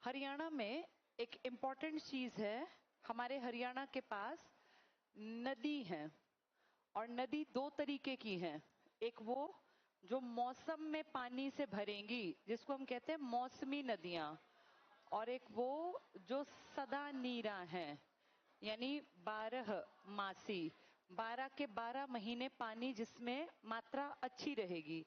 हरियाणा में एक इम्पॉर्टेंट चीज है। हमारे हरियाणा के पास नदी है और नदी दो तरीके की है। एक वो जो मौसम में पानी से भरेंगी, जिसको हम कहते हैं मौसमी नदियां, और एक वो जो सदा नीरा है, यानी 12 मासी, 12 के 12 महीने पानी जिसमें मात्रा अच्छी रहेगी।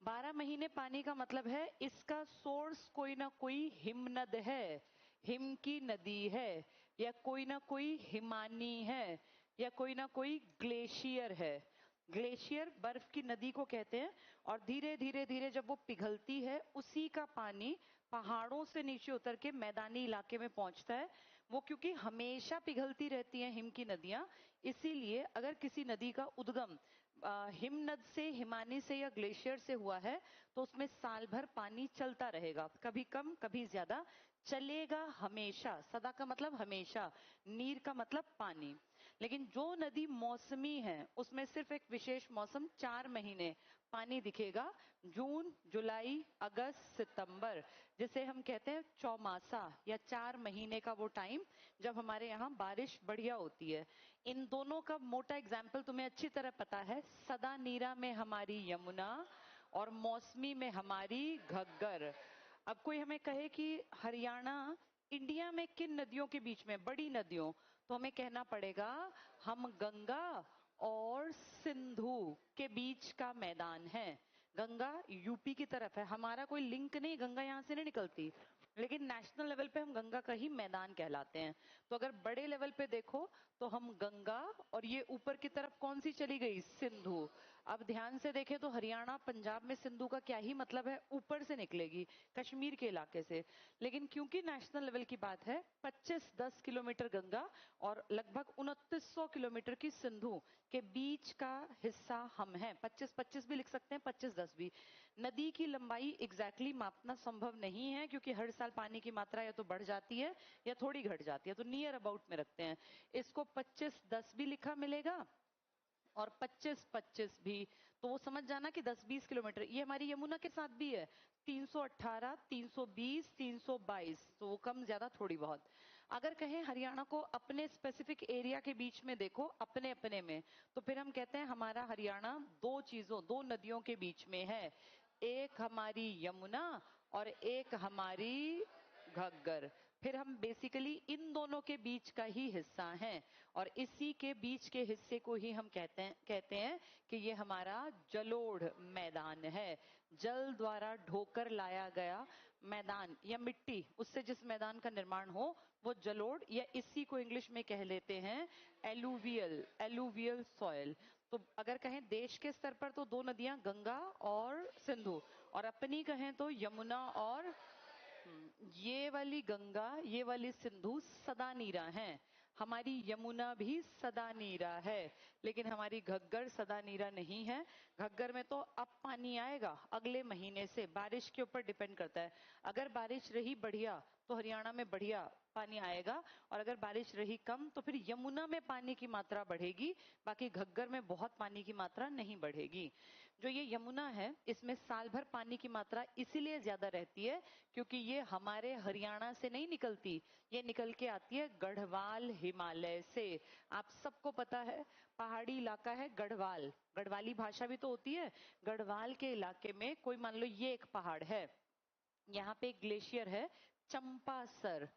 12 महीने पानी का मतलब है इसका सोर्स कोई ना कोई हिमनद है, हिम की नदी है, या कोई ना कोई हिमानी है, या कोई ना कोई ग्लेशियर है। ग्लेशियर बर्फ की नदी को कहते हैं। और धीरे धीरे धीरे जब वो पिघलती है, उसी का पानी पहाड़ों से नीचे उतर के मैदानी इलाके में पहुंचता है। वो क्योंकि हमेशा पिघलती रहती हैं हिम की नदियां, इसीलिए अगर किसी नदी का उद्गम हिमनद से, हिमानी से या ग्लेशियर से हुआ है, तो उसमें साल भर पानी चलता रहेगा, कभी कम कभी ज्यादा चलेगा, हमेशा। सदा का मतलब हमेशा, नीर का मतलब पानी। लेकिन जो नदी मौसमी है, उसमें सिर्फ एक विशेष मौसम 4 महीने पानी दिखेगा, जून, जुलाई, अगस्त, सितंबर, जिसे हम कहते हैं चौमासा, या 4 महीने का वो टाइम जब हमारे यहाँ बारिश बढ़िया होती है। इन दोनों का मोटा एग्जाम्पल तुम्हें अच्छी तरह पता है। सदा नीरा में हमारी यमुना और मौसमी में हमारी घग्गर। अब कोई हमें कहे कि हरियाणा इंडिया में किन नदियों के बीच में, बड़ी नदियों, तो हमें कहना पड़ेगा हम गंगा और सिंधु के बीच का मैदान है। गंगा यूपी की तरफ है, हमारा कोई लिंक नहीं, गंगा यहां से नहीं निकलती, लेकिन नेशनल लेवल पे हम गंगा का ही मैदान कहलाते हैं। तो अगर बड़े लेवल पे देखो तो हम गंगा, और ये ऊपर की तरफ कौन सी चली गई, सिंधु। अब ध्यान से देखें तो हरियाणा पंजाब में सिंधु का क्या ही मतलब है, ऊपर से निकलेगी, कश्मीर के इलाके से। लेकिन क्योंकि नेशनल लेवल की बात है, 25-10 किलोमीटर गंगा और लगभग 2900 किलोमीटर की सिंधु के बीच का हिस्सा हम हैं। 25-25 भी लिख सकते हैं, 25-10 भी। नदी की लंबाई एग्जैक्टली मापना संभव नहीं है, क्योंकि हर साल पानी की मात्रा या तो बढ़ जाती है या थोड़ी घट जाती है, तो नियर अबाउट में रखते हैं इसको। 25-10 भी लिखा मिलेगा और 25-25 भी, तो वो समझ जाना कि 10-20 किलोमीटर। ये हमारी यमुना के साथ भी है, 318, 320, 322, तो वो कम ज्यादा थोड़ी बहुत। अगर कहें हरियाणा को अपने स्पेसिफिक एरिया के बीच में देखो, अपने अपने में, तो फिर हम कहते हैं हमारा हरियाणा दो चीजों, दो नदियों के बीच में है। एक हमारी यमुना और एक हमारी घग्गर। फिर हम बेसिकली इन दोनों के बीच का ही हिस्सा हैं, और इसी के बीच के हिस्से को ही हम कहते हैं कि ये हमारा जलोढ़ मैदान है। जल द्वारा ढोकर लाया गया मैदान या मिट्टी, उससे जिस मैदान का निर्माण हो वो जलोढ़, या इसी को इंग्लिश में कह लेते हैं एलुवियल, एलुवियल सॉइल। तो अगर कहें देश के स्तर पर तो दो नदियां गंगा और सिंधु, और अपनी कहें तो यमुना और ये वाली गंगा, ये वाली सिंधु सदा नीरा है। हमारी यमुना भी सदा नीरा है, लेकिन हमारी घग्गर सदा नीरा नहीं है। घग्गर में तो अब पानी आएगा अगले महीने से, बारिश के ऊपर डिपेंड करता है। अगर बारिश रही बढ़िया तो हरियाणा में बढ़िया पानी आएगा, और अगर बारिश रही कम तो फिर यमुना में पानी की मात्रा बढ़ेगी, बाकी घग्गर में बहुत पानी की मात्रा नहीं बढ़ेगी। जो ये यमुना है, इसमें साल भर पानी की मात्रा इसीलिए ज्यादा रहती है क्योंकि ये हमारे हरियाणा से नहीं निकलती, ये निकल के आती है गढ़वाल हिमालय से। आप सबको पता है पहाड़ी इलाका है गढ़वाल, गढ़वाली भाषा भी तो होती है। गढ़वाल के इलाके में कोई मान लो ये एक पहाड़ है, यहाँ पे एक ग्लेशियर है चंपासर,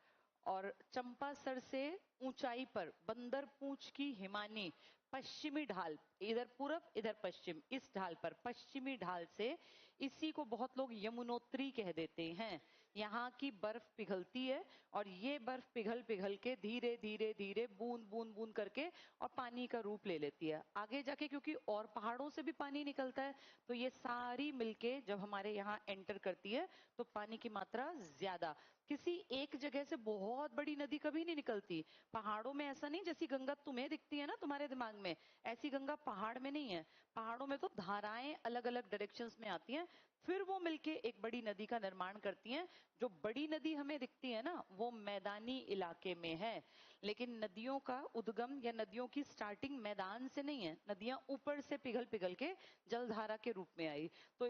और चंपासर से ऊंचाई पर बंदर पूंछ की हिमानी पश्चिमी ढाल, इधर पूरब इधर पश्चिम, इस ढाल पर पश्चिमी ढाल से, इसी को बहुत लोग यमुनोत्री कह देते हैं। यहाँ की बर्फ पिघलती है, और ये बर्फ पिघल पिघल के धीरे धीरे धीरे बूंद बूंद बूंद करके और पानी का रूप ले लेती है आगे जाके, क्योंकि और पहाड़ों से भी पानी निकलता है, तो ये सारी मिलके जब हमारे यहाँ एंटर करती है तो पानी की मात्रा ज्यादा। किसी एक जगह से बहुत बड़ी नदी कभी नहीं निकलती पहाड़ों में, ऐसा नहीं जैसी गंगा तुम्हें दिखती है ना तुम्हारे दिमाग में, ऐसी गंगा पहाड़ में नहीं है। पहाड़ों में तो धाराएं अलग अलग डायरेक्शंस में आती हैं, फिर वो मिलके एक बड़ी नदी का निर्माण करती हैं। जो बड़ी नदी हमें दिखती है ना, वो मैदानी इलाके में है, लेकिन नदियों का उद्गम या नदियों की स्टार्टिंग मैदान से नहीं है। नदियां ऊपर से पिघल पिघल के जलधारा के रूप में आई। तो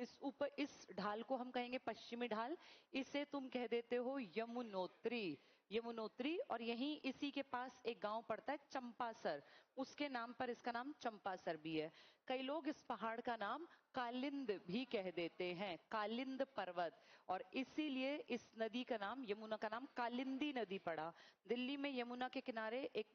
इस ढाल को हम कहेंगे पश्चिमी ढाल। इसे तुम कह देते हो यमुनोत्री। यमुनोत्री। और यहीं इसी के पास एक गांव पड़ता है चंपासर, उसके नाम पर इसका नाम चंपासर भी है। कई लोग इस पहाड़ का नाम कालिंद भी कह देते हैं, कालिंद पर्वत, और इसीलिए इस नदी का नाम, यमुना का नाम कालिंदी नदी पड़ा। दिल्ली में यमुना के किनारे एक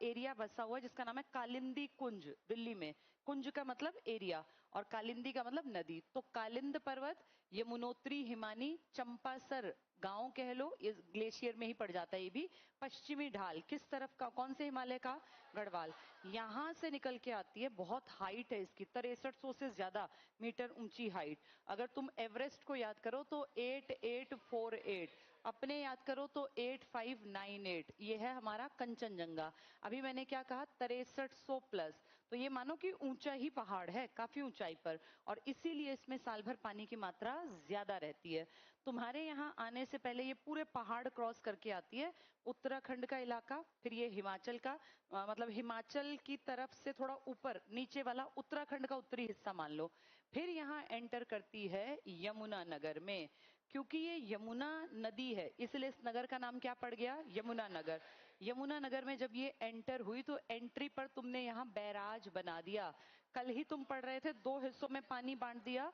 एरिया बसा हुआ है जिसका नाम है कालिंदी कुंज। दिल्ली में कुंज का मतलब एरिया और कालिंदी का मतलब नदी। तो कालिंद पर्वत, यमुनोत्री हिमानी, चंपासर गांव कह लो, ये ग्लेशियर में ही पड़ जाता है। ये भी पश्चिमी ढाल किस तरफ का, कौन से हिमालय का? गढ़वाल। यहां से निकल के आती है, बहुत हाइट है इसकी, 6300 से ज्यादा मीटर ऊंची हाइट। अगर तुम एवरेस्ट को याद करो तो 8848, अपने याद करो तो 8598, ये है हमारा कंचनजंगा। अभी मैंने क्या कहा? 6300 प्लस। तो ये मानो कि ऊंचा ही पहाड़ है, काफी ऊंचाई पर, और इसीलिए इसमें साल भर पानी की मात्रा ज्यादा रहती है। तुम्हारे यहाँ आने से पहले ये पूरे पहाड़ क्रॉस करके आती है, उत्तराखंड का इलाका, फिर ये हिमाचल का, मतलब हिमाचल की तरफ से थोड़ा ऊपर नीचे वाला उत्तराखंड का उत्तरी हिस्सा मान लो, फिर यहाँ एंटर करती है यमुना नगर में। क्योंकि ये यमुना नदी है इसलिए इस नगर का नाम क्या पड़ गया? यमुना नगर। यमुना नगर में जब ये एंटर हुई तो एंट्री पर तुमने यहाँ बैराज बना दिया। कल ही तुम पढ़ रहे थे, 2 हिस्सों में पानी बांट दिया,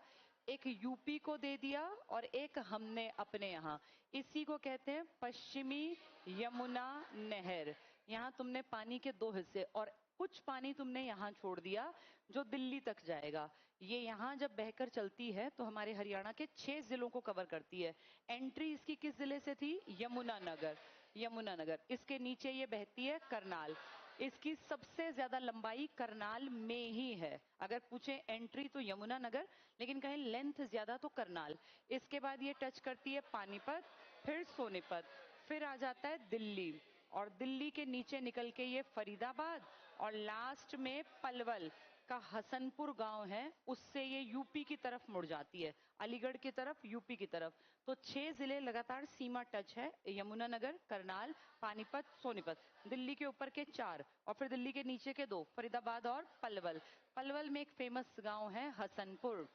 एक यूपी को दे दिया और एक हमने अपने यहाँ। इसी को कहते हैं पश्चिमी यमुना नहर। यहाँ तुमने पानी के 2 हिस्से, और कुछ पानी तुमने यहाँ छोड़ दिया जो दिल्ली तक जाएगा। ये यहाँ जब बहकर चलती है तो हमारे हरियाणा के 6 जिलों को कवर करती है। एंट्री इसकी किस जिले से थी? यमुनानगर। यमुनानगर। इसके नीचे ये बहती है करनाल। इसकी सबसे ज्यादा लंबाई करनाल में ही है। अगर पूछे एंट्री तो यमुनानगर, लेकिन कहें लेंथ ज्यादा तो करनाल। इसके बाद ये टच करती है पानीपत, फिर सोनीपत, फिर आ जाता है दिल्ली, और दिल्ली के नीचे निकल के ये फरीदाबाद, और लास्ट में पलवल का हसनपुर गांव है, उससे ये यूपी की तरफ मुड़ जाती है, अलीगढ़ की तरफ, यूपी की तरफ। तो 6 जिले लगातार सीमा टच है, यमुनानगर, करनाल, पानीपत, सोनीपत। दिल्ली के ऊपर के 4 और फिर दिल्ली के नीचे के 2, फरीदाबाद और पलवल। पलवल में एक फेमस गांव है हसनपुर।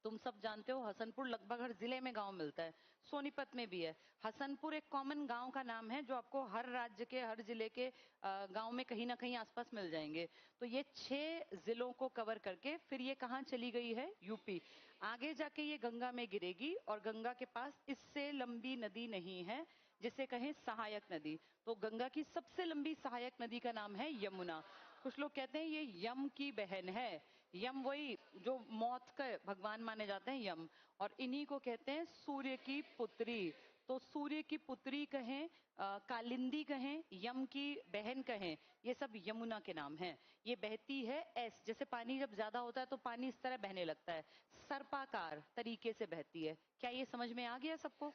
तुम सब जानते हो हसनपुर लगभग हर जिले में गांव मिलता है, सोनीपत में भी है। हसनपुर एक कॉमन गांव का नाम है जो आपको हर राज्य के, हर जिले के गांव में कहीं ना कहीं आसपास मिल जाएंगे। तो ये 6 जिलों को कवर करके फिर ये कहां चली गई है? यूपी। आगे जाके ये गंगा में गिरेगी, और गंगा के पास इससे लंबी नदी नहीं है जिसे कहें सहायक नदी। तो गंगा की सबसे लंबी सहायक नदी का नाम है यमुना। कुछ लोग कहते हैं ये यम की बहन है। यम वही जो मौत का भगवान माने जाते हैं, यम, और इन्हीं को कहते हैं सूर्य की पुत्री। तो सूर्य की पुत्री कहें, कालिंदी कहें, यम की बहन कहें, ये सब यमुना के नाम हैं। ये बहती है ऐस, जैसे पानी जब ज्यादा होता है तो पानी इस तरह बहने लगता है, सर्पाकार तरीके से बहती है। क्या ये समझ में आ गया सबको?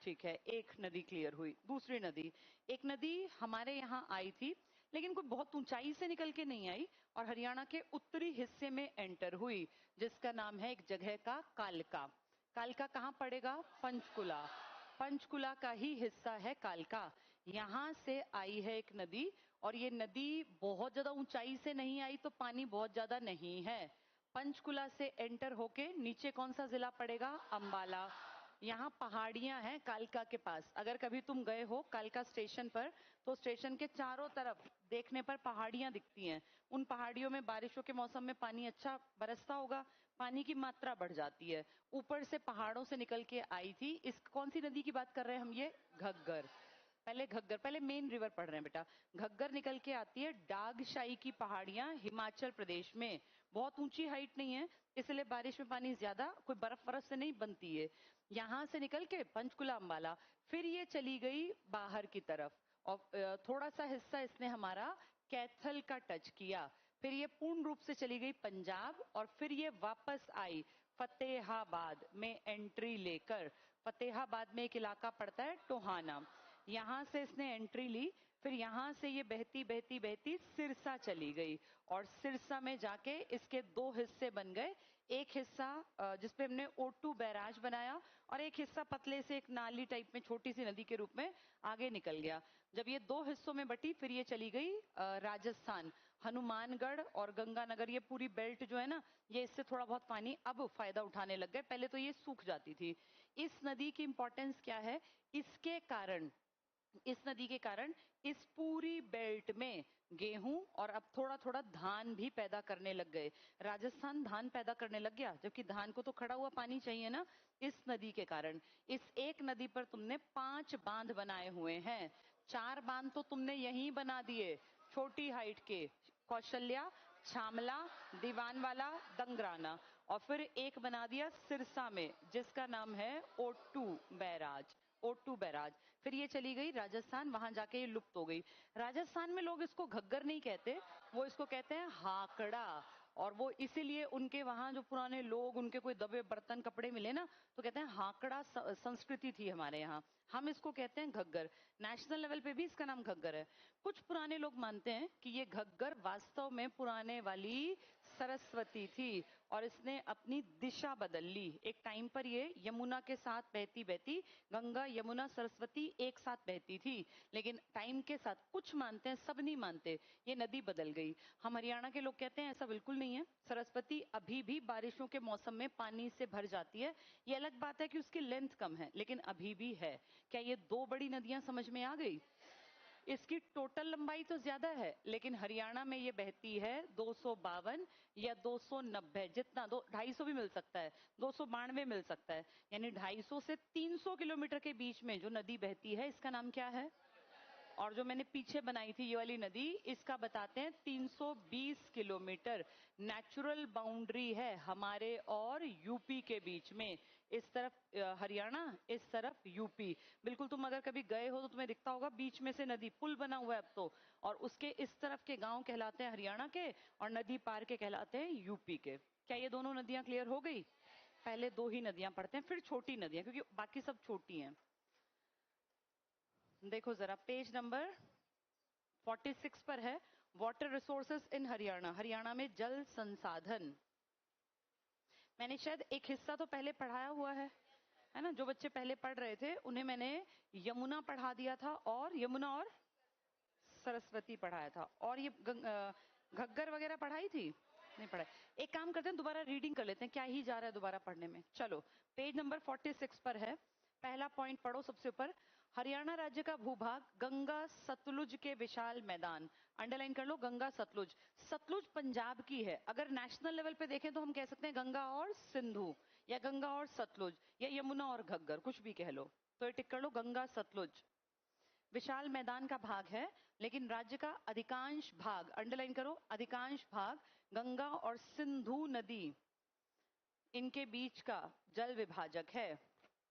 ठीक है, एक नदी क्लियर हुई। दूसरी नदी, एक नदी हमारे यहाँ आई थी लेकिन कोई बहुत ऊंचाई से निकल के नहीं आई, और हरियाणा के उत्तरी हिस्से में एंटर हुई, जिसका नाम है एक जगह का कालका। कालका कहाँ पड़ेगा? पंचकुला। पंचकुला का ही हिस्सा है कालका। यहां से आई है एक नदी, और ये नदी बहुत ज्यादा ऊंचाई से नहीं आई तो पानी बहुत ज्यादा नहीं है। पंचकुला से एंटर होके नीचे कौन सा जिला पड़ेगा? अंबाला। यहाँ पहाड़ियां हैं कालका के पास। अगर कभी तुम गए हो कालका स्टेशन पर तो स्टेशन के चारों तरफ देखने पर पहाड़ियां दिखती हैं। उन पहाड़ियों में बारिशों के मौसम में पानी अच्छा बरसता होगा, पानी की मात्रा बढ़ जाती है। ऊपर से पहाड़ों से निकल के आई थी। इस कौन सी नदी की बात कर रहे हैं हम? ये घग्गर। पहले घग्गर, पहले मेन रिवर पढ़ रहे हैं बेटा। घग्गर निकल के आती है डागशाई की पहाड़ियां हिमाचल प्रदेश में। बहुत ऊंची हाइट नहीं है इसलिए बारिश में पानी ज्यादा कोई बर्फ बरफ से नहीं बनती है। यहां से निकल के पंचकुला, अंबाला, फिर ये चली गई बाहर की तरफ, और थोड़ा सा हिस्सा इसने हमारा कैथल का टच किया। फिर ये पूर्ण रूप से चली गई पंजाब, और फिर ये वापस आई फतेहाबाद में एंट्री लेकर। फतेहाबाद में एक इलाका पड़ता है टोहाना, यहां से इसने एंट्री ली। फिर यहां से ये बहती बहती बहती सिरसा चली गई, और सिरसा में जाके इसके 2 हिस्से बन गए, एक हिस्सा जिसपे हमने O2 बैराज बनाया और एक हिस्सा पतले से एक नाली टाइप में छोटी सी नदी के रूप में आगे निकल गया। जब ये दो हिस्सों में बटी फिर ये चली गई राजस्थान, हनुमानगढ़ और गंगानगर, ये पूरी बेल्ट जो है ना, ये इससे थोड़ा बहुत पानी अब फायदा उठाने लग गए, पहले तो ये सूख जाती थी। इस नदी की इंपॉर्टेंस क्या है? इसके कारण, इस नदी के कारण इस पूरी बेल्ट में गेहूं और अब थोड़ा थोड़ा धान भी पैदा करने लग गए। राजस्थान धान पैदा करने लग गया, जबकि धान को तो खड़ा हुआ पानी चाहिए ना। इस नदी के कारण, इस एक नदी पर तुमने 5 बांध बनाए हुए हैं। 4 बांध तो तुमने यहीं बना दिए, छोटी हाइट के, कौशल्या, छामला, दीवानवाला, दंगराना, और फिर एक बना दिया सिरसा में जिसका नाम है O2 बैराज। O2 barrage. फिर ये चली गई राजस्थान, वहां जाके ये लुप्त हो गई। राजस्थान में लोग इसको घग्गर नहीं कहते, वो इसको कहते हैं हाकड़ा। और वो इसीलिए उनके वहां जो पुराने लोग, उनके कोई दबे बर्तन कपड़े मिले ना, तो कहते हैं हाकड़ा संस्कृति थी हमारे यहाँ, हम इसको कहते हैं घग्गर। नेशनल लेवल पे भी इसका नाम घग्गर है। कुछ पुराने लोग मानते हैं कि ये घग्गर वास्तव में पुराने वाली सरस्वती थी और इसने अपनी दिशा बदल ली। एक टाइम पर ये यमुना के साथ बहती बहती, गंगा यमुना सरस्वती एक साथ बहती थी, लेकिन टाइम के साथ, कुछ मानते हैं, सब नहीं मानते, ये नदी बदल गई। हम हरियाणा के लोग कहते हैं ऐसा बिल्कुल नहीं है। सरस्वती अभी भी बारिशों के मौसम में पानी से भर जाती है। ये अलग बात है कि उसकी लेंथ कम है, लेकिन अभी भी है। क्या ये दो बड़ी नदियां समझ में आ गई? इसकी टोटल लंबाई तो ज्यादा है, लेकिन हरियाणा में ये बहती है 252 या 290, जितना 250 भी मिल सकता है, 292 मिल सकता है, यानी 250 से 300 किलोमीटर के बीच में जो नदी बहती है, इसका नाम क्या है? और जो मैंने पीछे बनाई थी ये वाली नदी, इसका बताते हैं 320 किलोमीटर नेचुरल बाउंड्री है हमारे और यूपी के बीच में। इस तरफ हरियाणा, इस तरफ यूपी। बिल्कुल, तुम अगर कभी गए हो तो तुम्हें दिखता होगा बीच में से नदी, पुल बना हुआ है अब तो, और उसके इस तरफ के गांव कहलाते हैं हरियाणा के और नदी पार के कहलाते हैं यूपी के। क्या ये दोनों नदियां क्लियर हो गई? पहले दो ही नदियां पढ़ते हैं, फिर छोटी नदियां, क्योंकि बाकी सब छोटी हैं। देखो जरा, पेज नंबर 46 पर है, वाटर रिसोर्सेस इन हरियाणा, हरियाणा में जल संसाधन। मैंने शायद एक हिस्सा तो पहले पढ़ाया हुआ है ना? जो बच्चे पहले पढ़ रहे थे उन्हें मैंने यमुना पढ़ा दिया था, और यमुना और सरस्वती पढ़ाया था, और ये घग्गर वगैरह पढ़ाई थी? नहीं पढ़ाई। एक काम करते हैं, दोबारा रीडिंग कर लेते हैं, क्या ही जा रहा है दोबारा पढ़ने में। चलो, पेज नंबर 46 पर है, पहला पॉइंट पढ़ो सबसे ऊपर। हरियाणा राज्य का भूभाग गंगा सतलुज के विशाल मैदान, अंडरलाइन कर लो, गंगा सतलुज। सतलुज पंजाब की है, अगर नेशनल लेवल पे देखें तो हम कह सकते हैं गंगा और सिंधु, या गंगा और सतलुज, या यमुना और घग्गर, कुछ भी कह लो। तो ये टिक कर लो, गंगा सतलुज विशाल मैदान का भाग है, लेकिन राज्य का अधिकांश भाग, अंडरलाइन करो, अधिकांश भाग गंगा और सिंधु नदी, इनके बीच का जल विभाजक है।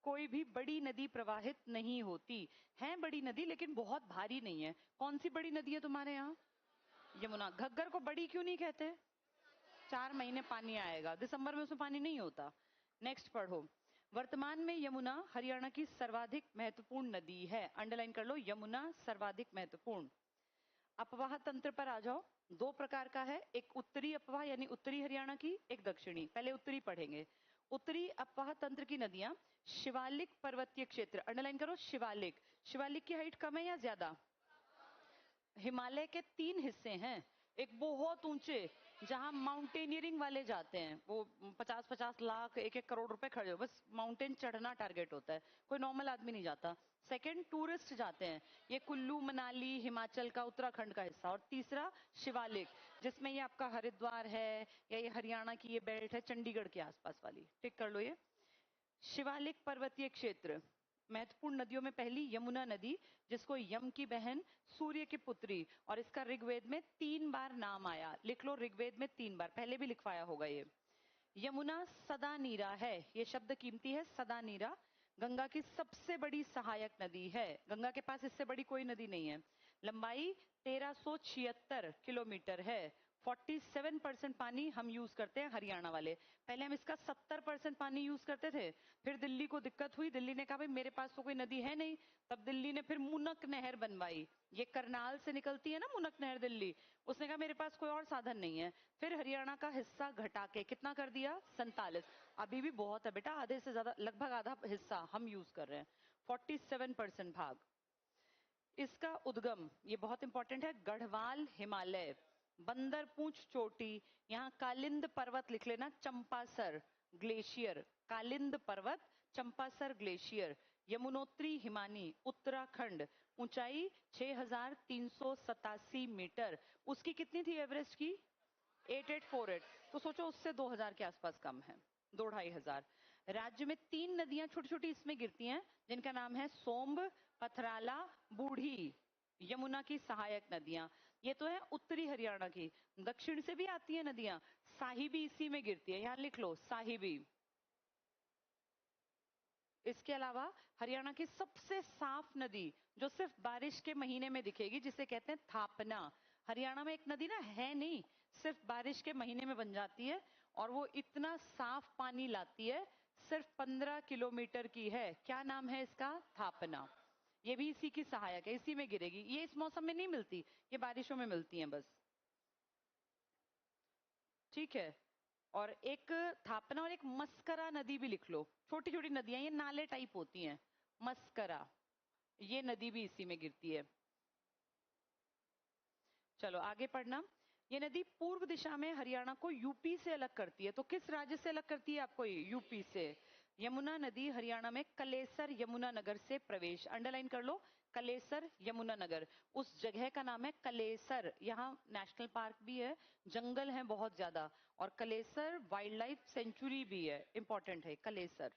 कोई भी बड़ी नदी प्रवाहित नहीं होती है, बड़ी नदी लेकिन बहुत भारी नहीं है। कौन सी बड़ी नदी है तुम्हारे यहाँ? यमुना। घग्गर को बड़ी क्यों नहीं कहते? 4 महीने पानी आएगा, दिसंबर में उसमें पानी नहीं होता। नेक्स्ट पढ़ो, वर्तमान में यमुना हरियाणा की सर्वाधिक महत्वपूर्ण नदी है, अंडरलाइन कर लो, यमुना सर्वाधिक महत्वपूर्ण। अपवाह तंत्र पर आ जाओ, दो प्रकार का है, एक उत्तरी अपवाह यानी उत्तरी हरियाणा की, एक दक्षिणी। पहले उत्तरी पढ़ेंगे। उत्तरी अपवाह तंत्र की नदियां शिवालिक पर्वतीय क्षेत्र, अंडरलाइन करो, शिवालिक। शिवालिक की हाइट कम है या ज्यादा? हिमालय के 3 हिस्से हैं, एक बहुत ऊंचे जहां माउंटेनियरिंग वाले जाते हैं, वो 50-50 लाख 1-1 करोड़ रुपए खर्च हो, बस माउंटेन चढ़ना टारगेट होता है, कोई नॉर्मल आदमी नहीं जाता। सेकंड, टूरिस्ट जाते हैं, ये कुल्लू मनाली हिमाचल का, उत्तराखंड का हिस्सा। और तीसरा शिवालिक, जिसमें ये आपका हरिद्वार है, या ये हरियाणा की ये बेल्ट है चंडीगढ़ के आसपास वाली, टिक कर लो ये। शिवालिक पर्वतीय क्षेत्र, महत्वपूर्ण नदियों में पहली यमुना नदी, जिसको यम की बहन, सूर्य की पुत्री, और इसका ऋग्वेद में 3 बार नाम आया। लिख लो, ऋग्वेद में 3 बार, पहले भी लिखवाया होगा ये। यमुना सदा नीरा है, ये शब्द कीमती है, सदा नीरा। गंगा की सबसे बड़ी सहायक नदी है, गंगा के पास इससे बड़ी कोई नदी नहीं है। लंबाई 1376 किलोमीटर है। 47% पानी हम यूज करते हैं हरियाणा वाले। पहले हम इसका 70% पानी यूज करते थे। फिर दिल्ली को दिक्कत हुई, दिल्ली ने कहा भाई मेरे पास तो कोई नदी है नहीं। तब दिल्ली ने फिर मुनक नहर बनवाई। ये करनाल से निकलती है ना मुनक नहर दिल्ली। उसने कहा मेरे पास कोई और साधन नहीं है। फिर हरियाणा का हिस्सा घटा के कितना कर दिया? 47। अभी भी बहुत है बेटा, आधे से ज्यादा, लगभग आधा हिस्सा हम यूज कर रहे हैं। 47% भाग। इसका उद्गम, ये बहुत इंपॉर्टेंट है, गढ़वाल हिमालय, बंदरपूंछ चोटी, यहाँ कालिंद पर्वत लिख लेना, चंपासर ग्लेशियर, कालिंद पर्वत, चंपासर ग्लेशियर, यमुनोत्री हिमानी, उत्तराखंड, ऊंचाई 6387 मीटर। उसकी कितनी थी एवरेस्ट की? 8848। तो सोचो उससे 2000 के आसपास कम है, 2500। राज्य में 3 नदियां छोटी छोटी इसमें गिरती हैं, जिनका नाम है सोम्ब, पथराला, बूढ़ी, यमुना की सहायक नदियां। ये तो है उत्तरी हरियाणा की। दक्षिण से भी आती है नदियां, साहिबी इसी में गिरती है, यहां लिख लो साहिबी। इसके अलावा हरियाणा की सबसे साफ नदी जो सिर्फ बारिश के महीने में दिखेगी, जिसे कहते हैं थापना। हरियाणा में एक नदी ना है नहीं, सिर्फ बारिश के महीने में बन जाती है, और वो इतना साफ पानी लाती है, सिर्फ 15 किलोमीटर की है। क्या नाम है इसका? थापना। ये भी इसी की सहायक है, इसी में गिरेगी। ये इस मौसम में नहीं मिलती, ये बारिशों में मिलती हैं बस। ठीक है। और एक थापना और एक मस्करा नदी भी लिख लो, छोटी छोटी नदियां, ये नाले टाइप होती हैं। मस्करा, ये नदी भी इसी में गिरती है। चलो आगे पढ़ना। ये नदी पूर्व दिशा में हरियाणा को यूपी से अलग करती है। तो किस राज्य से अलग करती है आपको? ये यूपी से। यमुना नदी हरियाणा में कलेसर यमुना नगर से प्रवेश, अंडरलाइन कर लो, कलेसर यमुना नगर। उस जगह का नाम है कलेसर। यहाँ नेशनल पार्क भी है, जंगल है बहुत ज्यादा, और कलेसर वाइल्ड लाइफ सेंचुरी भी है, इंपॉर्टेंट है। कलेसर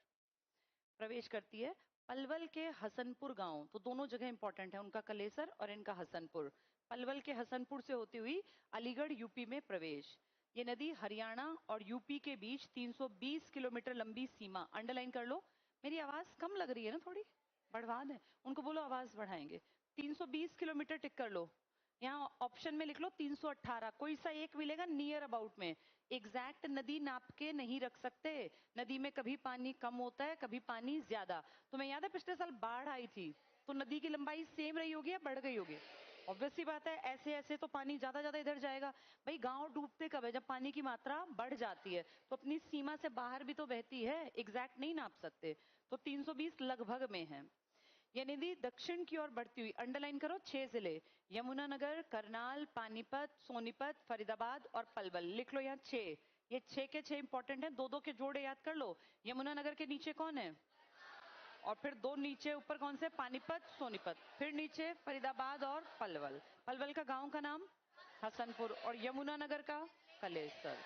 प्रवेश करती है। पलवल के हसनपुर गांव, तो दोनों जगह इंपॉर्टेंट है, उनका कलेसर और इनका हसनपुर। पलवल के हसनपुर से होती हुई अलीगढ़ यूपी में प्रवेश। ये नदी हरियाणा और यूपी के बीच 320 किलोमीटर लंबी सीमा, अंडरलाइन कर लो। मेरी आवाज कम लग रही है ना थोड़ी? बढ़वा दें उनको, बोलो आवाज बढ़ाएंगे। 320 किलोमीटर टिक कर लो। यहाँ ऑप्शन में लिख लो 318, कोई सा एक मिलेगा नियर अबाउट में। एग्जैक्ट नदी नाप के नहीं रख सकते, नदी में कभी पानी कम होता है, कभी पानी ज्यादा। तुम्हें याद है पिछले साल बाढ़ आई थी, तो नदी की लंबाई सेम रही होगी या बढ़ गई होगी? ऑब्वियस सी बात है, ऐसे ऐसे तो पानी ज्यादा ज्यादा इधर जाएगा। भाई गांव डूबते कब है? जब पानी की मात्रा बढ़ जाती है, तो अपनी सीमा से बाहर भी तो बहती है, एग्जैक्ट नहीं नाप सकते। तो 320 लगभग में है। ये नदी दक्षिण की ओर बढ़ती हुई, अंडरलाइन करो, 6 जिले, यमुनानगर, करनाल, पानीपत, सोनीपत, फरीदाबाद और पलवल, लिख लो यहाँ 6। ये 6 के 6 इंपॉर्टेंट है, दो दो के जोड़े याद कर लो। यमुनानगर के नीचे कौन है? और फिर दो नीचे ऊपर कौन से? पानीपत, सोनीपत, फिर नीचे फरीदाबाद और पलवल। पलवल का गांव का नाम हसनपुर, और यमुनानगर का कलेसर।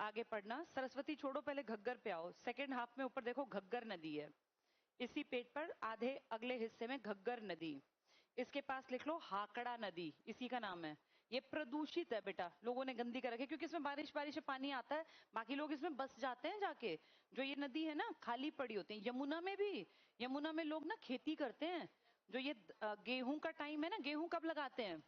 आगे पढ़ना। सरस्वती छोड़ो, पहले घग्गर पे आओ। सेकेंड हाफ में ऊपर देखो घग्गर नदी है, इसी पेज पर आधे अगले हिस्से में घग्गर नदी। इसके पास लिख लो हाकड़ा नदी, इसी का नाम है। ये प्रदूषित है बेटा, लोगों ने गंदी कर रखी है, क्योंकि इसमें बारिश बारिश से पानी आता है, बाकी लोग इसमें बस जाते हैं जाके। जो ये नदी है ना, खाली पड़ी होती है। यमुना में भी, यमुना में लोग ना खेती करते हैं। जो ये गेहूं का टाइम है ना, गेहूं कब लगाते हैं?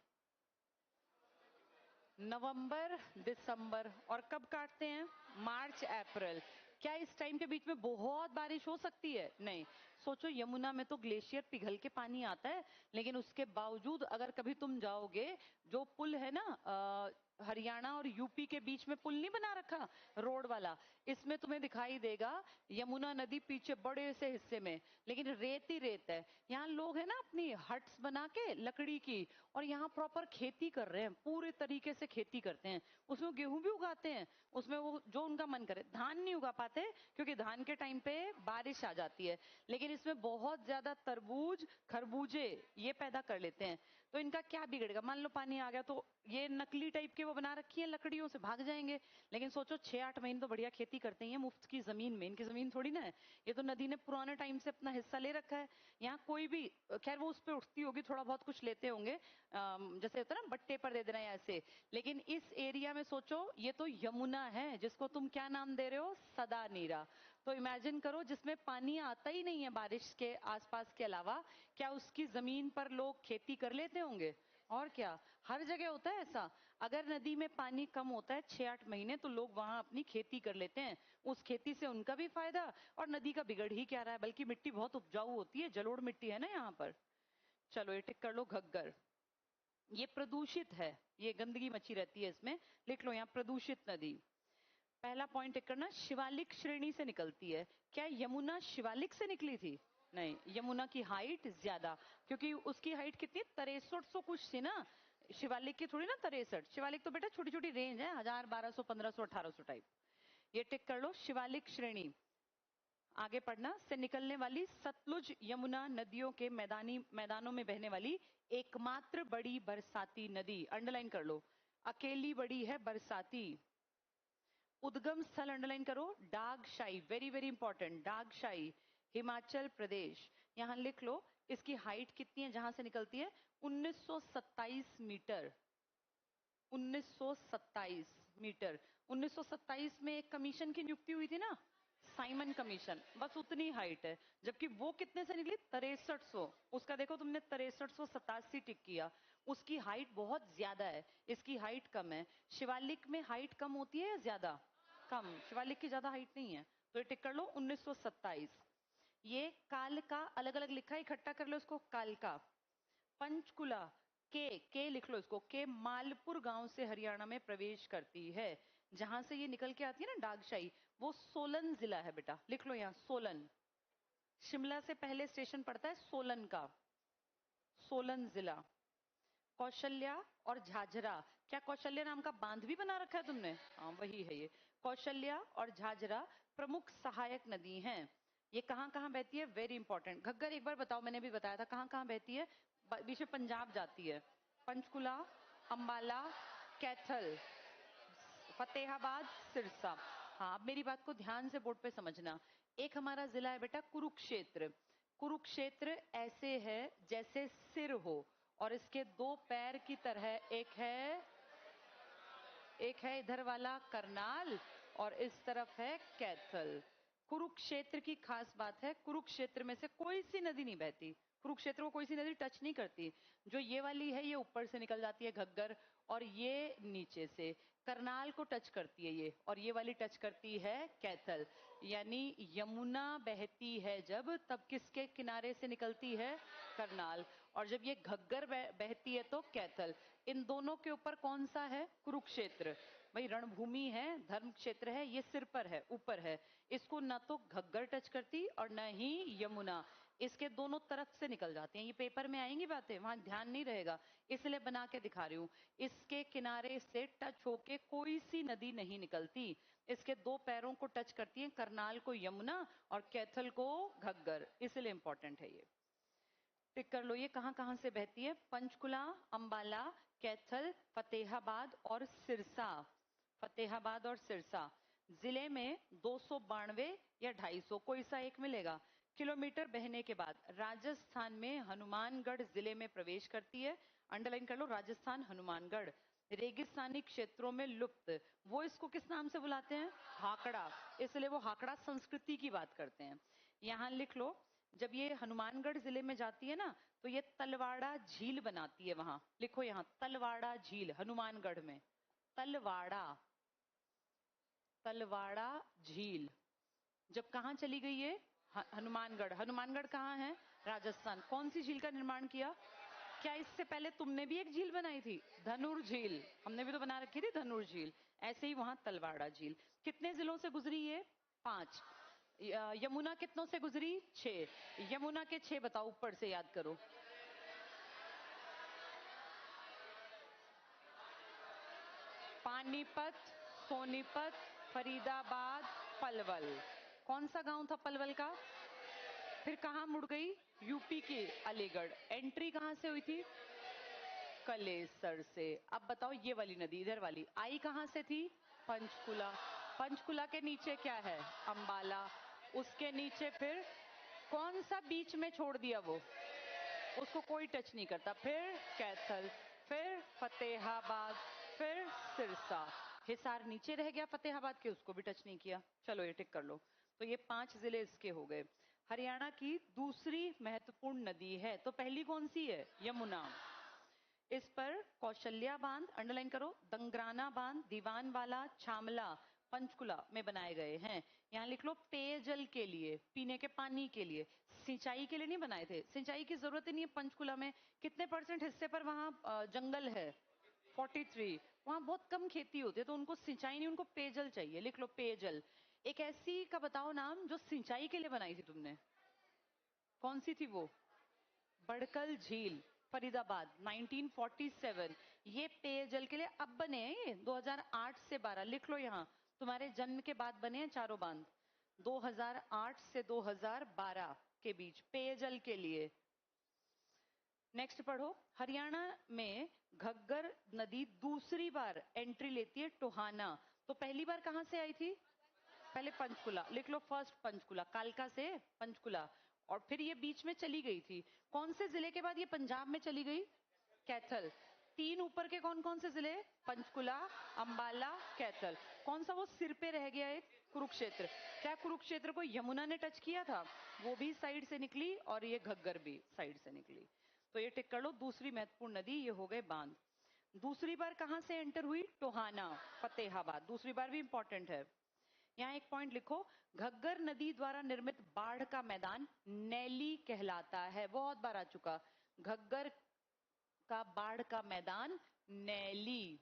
नवंबर दिसंबर। और कब काटते हैं? मार्च अप्रैल। क्या इस टाइम के बीच में बहुत बारिश हो सकती है? नहीं। सोचो यमुना में तो ग्लेशियर पिघल के पानी आता है, लेकिन उसके बावजूद अगर कभी तुम जाओगे, जो पुल है ना हरियाणा और यूपी के बीच में, पुल नहीं बना रखा रोड वाला, इसमें तुम्हें दिखाई देगा यमुना नदी पीछे बड़े से हिस्से में, लेकिन रेत ही रेत है। यहाँ लोग है ना अपनी हट्स बना के लकड़ी की, और यहाँ प्रॉपर खेती कर रहे हैं, पूरे तरीके से खेती करते हैं। उसमें गेहूं भी उगाते हैं, उसमें वो जो उनका मन करे। धान नहीं उगा पाते क्योंकि धान के टाइम पे बारिश आ जाती है, लेकिन इसमें बहुत ज्यादा तरबूज, खरबूजे ये पैदा कर लेते हैं। तो इनका क्या बिगड़ेगा? मान लो पानी आ गया, तो ये नकली टाइप के वो बना रखी है लकड़ियों से, भाग जाएंगे। लेकिन सोचो 6-8 महीने तो बढ़िया खेती करते हैं मुफ्त की जमीन में, इनकी जमीन थोड़ी ना है। ये तो नदी ने पुराने टाइम से अपना हिस्सा ले रखा है। यहाँ कोई भी, खैर वो उस पर उठती होगी, थोड़ा बहुत कुछ लेते होंगे, जैसे होता है ना बट्टे पर दे देना है ऐसे। लेकिन इस एरिया में सोचो, ये तो यमुना है, जिसको तुम क्या नाम दे रहे हो? सदा नीरा। तो इमेजिन करो, जिसमें पानी आता ही नहीं है बारिश के आसपास के अलावा, क्या उसकी जमीन पर लोग खेती कर लेते होंगे? और क्या, हर जगह होता है ऐसा। अगर नदी में पानी कम होता है 6-8 महीने तो लोग वहां अपनी खेती कर लेते हैं, उस खेती से उनका भी फायदा और नदी का बिगड़ ही क्या रहा है, बल्कि मिट्टी बहुत उपजाऊ होती है, जलोढ़ मिट्टी है ना यहाँ पर। चलो ये टिक कर लो, घग्गर ये प्रदूषित है, ये गंदगी मची रहती है इसमें, लिख लो यहाँ प्रदूषित नदी। पहला पॉइंट टिक करना, शिवालिक श्रेणी से निकलती है। क्या यमुना शिवालिक से निकली थी? नहीं, यमुना की हाइट ज्यादा, क्योंकि उसकी हाइट कितनी 6300 कुछ थी ना, शिवालिक की थोड़ी ना 63। शिवालिक तो बेटा छोटी छोटी रेंज है, 1000, 1200, 1500, 1800 टाइप। ये टिक कर लो, शिवालिक श्रेणी। आगे पढ़ना, से निकलने वाली सतलुज यमुना नदियों के मैदानों में बहने वाली एकमात्र बड़ी बरसाती नदी। अंडरलाइन कर लो, अकेली बड़ी है बरसाती। उद्गम स्थल अंडरलाइन करो, डागशाई, very very important, डागशाई Himachal Pradesh. यहां लिख लो इसकी हाइट कितनी है जहां से निकलती है, 1927 मीटर। 1927 मीटर। 1927 में एक कमीशन की नियुक्ति हुई थी ना, साइमन कमीशन, बस उतनी हाइट है। जबकि वो कितने से निकली, 6300। उसका देखो तुमने 6387 टिक किया, उसकी हाइट बहुत ज्यादा है, इसकी हाइट कम है। शिवालिक में हाइट कम होती है या ज्यादा? कम। शिवालिक की ज्यादा हाइट नहीं है, तो ये टिक कर लो 1927। ये काल का अलग अलग लिखा है, इकट्ठा कर लो इसको, काल का। पंचकुला के लिख लो इसको, के मालपुर गांव से हरियाणा में प्रवेश करती है। जहां से ये निकल के आती है ना डागशाई, वो सोलन जिला है बेटा, लिख लो यहां सोलन। शिमला से पहले स्टेशन पड़ता है सोलन का, सोलन जिला। कौशल्या और झाझरा, क्या कौशल्या नाम का बांध भी बना रखा है तुमने? हाँ वही है ये। कौशल्या और झाझरा प्रमुख सहायक नदी हैं। ये कहां कहां बहती है, वेरी इंपॉर्टेंट। घग्गर एक बार बताओ, मैंने भी बताया था कहां कहां बहती है, बीच में पंजाब जाती है। पंचकुला, अंबाला, कैथल, फतेहाबाद, सिरसा। हाँ अब मेरी बात को ध्यान से बोर्ड पे समझना। एक हमारा जिला है बेटा कुरुक्षेत्र। कुरुक्षेत्र ऐसे है जैसे सिर हो, और इसके दो पैर की तरह, एक है इधर वाला करनाल और इस तरफ है कैथल। कुरुक्षेत्र की खास बात है, कुरुक्षेत्र में से कोई सी नदी नहीं बहती, कुरुक्षेत्र को कोई सी नदी टच नहीं करती। जो ये वाली है ये ऊपर से निकल जाती है घग्गर, और ये नीचे से करनाल को टच करती है ये, और ये वाली टच करती है कैथल। यानी यमुना बहती है जब, तब किसके किनारे से निकलती है, करनाल, और जब ये घग्गर बहती है तो कैथल। इन दोनों के ऊपर कौन सा है, कुरुक्षेत्र। भाई रणभूमि है, धर्म क्षेत्र है, ये सिर पर है, ऊपर है। इसको ना तो घग्गर टच करती और न ही यमुना, इसके दोनों तरफ से निकल जाती हैं। ये पेपर में आएंगी बातें, वहां ध्यान नहीं रहेगा, इसलिए बना के दिखा रही हूं। इसके किनारे से टच होके कोई सी नदी नहीं निकलती, इसके दो पैरों को टच करती है, करनाल को यमुना और कैथल को घग्गर, इसलिए इंपॉर्टेंट है ये। टिक कर लो, ये कहां कहां से बहती है, पंचकुला, अंबाला, कैथल, फतेहाबाद और सिरसा। फतेहाबाद और सिरसा। जिले में 292 या 250, कोई सा एक मिलेगा, किलोमीटर बहने के बाद राजस्थान में हनुमानगढ़ जिले में प्रवेश करती है। अंडरलाइन कर लो, राजस्थान हनुमानगढ़। रेगिस्तानी क्षेत्रों में लुप्त, वो इसको किस नाम से बुलाते हैं, हाकड़ा, इसलिए वो हाकड़ा संस्कृति की बात करते हैं। यहां लिख लो, जब ये हनुमानगढ़ जिले में जाती है ना, तो ये तलवाड़ा झील बनाती है वहां, लिखो यहां तलवाड़ा झील, हनुमानगढ़ में तलवाड़ा, तलवाड़ा झील। जब कहां चली गई ये, हनुमानगढ़। हनुमानगढ़ कहां है, राजस्थान। कौन सी झील का निर्माण किया, क्या इससे पहले तुमने भी एक झील बनाई थी, धनुर झील, हमने भी तो बना रखी थी धनुर झील, ऐसे ही वहां तलवाड़ा झील। कितने जिलों से गुजरी ये, 5। यमुना कितनों से गुजरी, 6। यमुना के 6 बताओ, ऊपर से याद करो। पानीपत, सोनीपत, फरीदाबाद, पलवल। कौन सा गांव था पलवल का, फिर कहां मुड़ गई, यूपी के अलीगढ़। एंट्री कहां से हुई थी, कलेसर से। अब बताओ ये वाली नदी, इधर वाली आई कहां से थी, पंचकुला। पंचकुला के नीचे क्या है, अंबाला। उसके नीचे फिर कौन सा बीच में छोड़ दिया, वो उसको कोई टच नहीं करता, फिर कैथल, फिर फतेहाबाद, फिर सिरसा। हिसार नीचे रह गया फतेहाबाद के, उसको भी टच नहीं किया। चलो ये टिक कर लो, तो ये 5 जिले इसके हो गए। हरियाणा की दूसरी महत्वपूर्ण नदी है, तो पहली कौन सी है, यमुना। इस पर कौशल्या बांध अंडरलाइन करो, दंगराना बांध, दीवानवाला, छामला, पंचकुला में बनाए गए हैं। यहां लिख लो पेयजल के लिए, पीने के पानी के लिए, सिंचाई के लिए नहीं बनाए थे। सिंचाई की जरूरत ही नहीं है पंचकुला में। कितने % हिस्से पर वहां जंगल है? 43। वहां बहुत कम खेती होती है, तो उनको सिंचाई नहीं, उनको पेयजल चाहिए। लिख लो पेयजल। एक ऐसी का बताओ नाम जो सिंचाई के लिए बनाई थी तुमने, कौन सी थी वो? बड़कल झील, फरीदाबाद, 1947। ये पेयजल के लिए अब बने हैं, ये 2008 से 12। लिख लो यहां, तुम्हारे जन्म के बाद बने हैं चारों बांध, 2008 से 2012 के बीच पेयजल के लिए। नेक्स्ट पढ़ो, हरियाणा में घग्गर नदी दूसरी बार एंट्री लेती है टोहाना। तो पहली बार कहां से आई थी? पहले पंचकुला। लिख लो फर्स्ट पंचकुला, कालका से पंचकुला, और फिर ये बीच में चली गई थी। कौन से जिले के बाद ये पंजाब में चली गई? कैथल। 3 ऊपर के कौन कौन से जिले? पंचकुला, अंबाला, कैथल। कौन सा वो सिर पे रह गया एक? कुरुक्षेत्र। क्या कुरुक्षेत्र को यमुना ने टच किया था? वो भी साइड से निकली और ये घग्गर भी साइड से निकली। तो ये टिक कर लो, दूसरी महत्वपूर्ण नदी। ये हो गए बांध। दूसरी बार कहां से एंटर हुई? टोहाना, फतेहाबाद। दूसरी बार भी इंपॉर्टेंट है। यहां एक पॉइंट लिखो, घग्गर नदी द्वारा निर्मित बाढ़ का मैदान नैली कहलाता है। बहुत बार आ चुका, घग्गर का बाढ़ का मैदान नैली।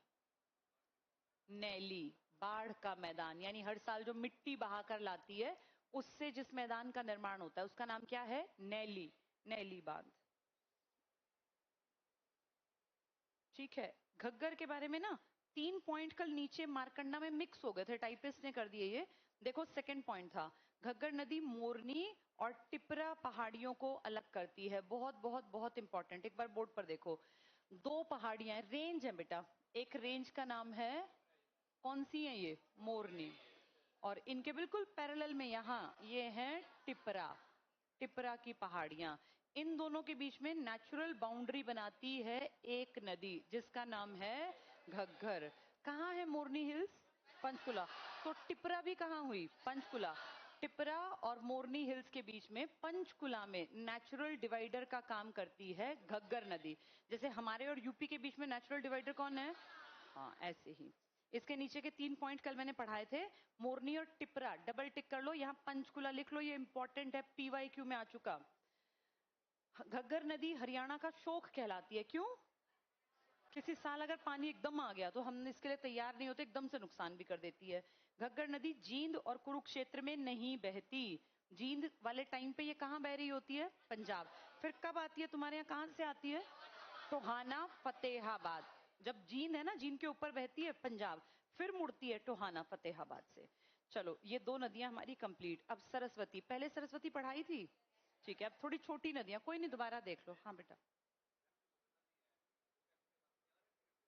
नैली बाढ़ का मैदान, यानी हर साल जो मिट्टी बहाकर लाती है उससे जिस मैदान का निर्माण होता है उसका नाम क्या है? नैली। नैली बांध। ठीक है, घग्गर के बारे में ना 3 पॉइंट कल नीचे मारकंडा में मिक्स हो गए थे, टाइपिस्ट ने कर दिए ये। देखो सेकंड पॉइंट था, घग्गर नदी मोरनी और टिपरा पहाड़ियों को अलग करती है। बहुत बहुत बहुत इंपॉर्टेंट। एक बार बोर्ड पर देखो, 2 पहाड़ियां, रेंज है बेटा। एक रेंज का नाम है, कौन सी है ये? मोरनी। और इनके बिल्कुल पैरेलल में यहां ये है टिपरा। टिपरा की पहाड़ियां, इन दोनों के बीच में नेचुरल बाउंड्री बनाती है एक नदी जिसका नाम है घग्गर। कहां है मोरनी हिल्स? पंचकुला। तो टिपरा भी कहां हुई? पंचकुला। टिपरा और मोरनी हिल्स के बीच में पंचकुला में नेचुरल डिवाइडर का काम करती है घग्गर नदी। जैसे हमारे और यूपी के बीच में नेचुरल डिवाइडर कौन है? हाँ, ऐसे ही। इसके नीचे के 3 पॉइंट कल मैंने पढ़ाए थे, मोरनी और टिपरा, डबल टिक कर लो। यहां पंचकुला लिख लो, ये इंपॉर्टेंट है, पीवाईक्यू में आ चुका। घग्गर नदी हरियाणा का शोक कहलाती है। क्यों? किसी साल अगर पानी एकदम आ गया तो हम इसके लिए तैयार नहीं होते, एकदम से नुकसान भी कर देती है। घग्गर नदी जींद और कुरुक्षेत्र में नहीं बहती। जींद वाले टाइम पे ये कहां बह रही होती है? पंजाब। फिर कब आती है तुम्हारे यहाँ, कहां से आती है? टोहाना, फतेहाबाद। जब जींद है ना, जींद के ऊपर बहती है पंजाब, फिर मुड़ती है टोहाना, फतेहाबाद से। चलो, ये 2 नदियां हमारी कंप्लीट। अब सरस्वती, पहले सरस्वती पढ़ाई थी, ठीक है। अब थोड़ी छोटी नदियां, कोई नहीं, दोबारा देख लो। हाँ बेटा,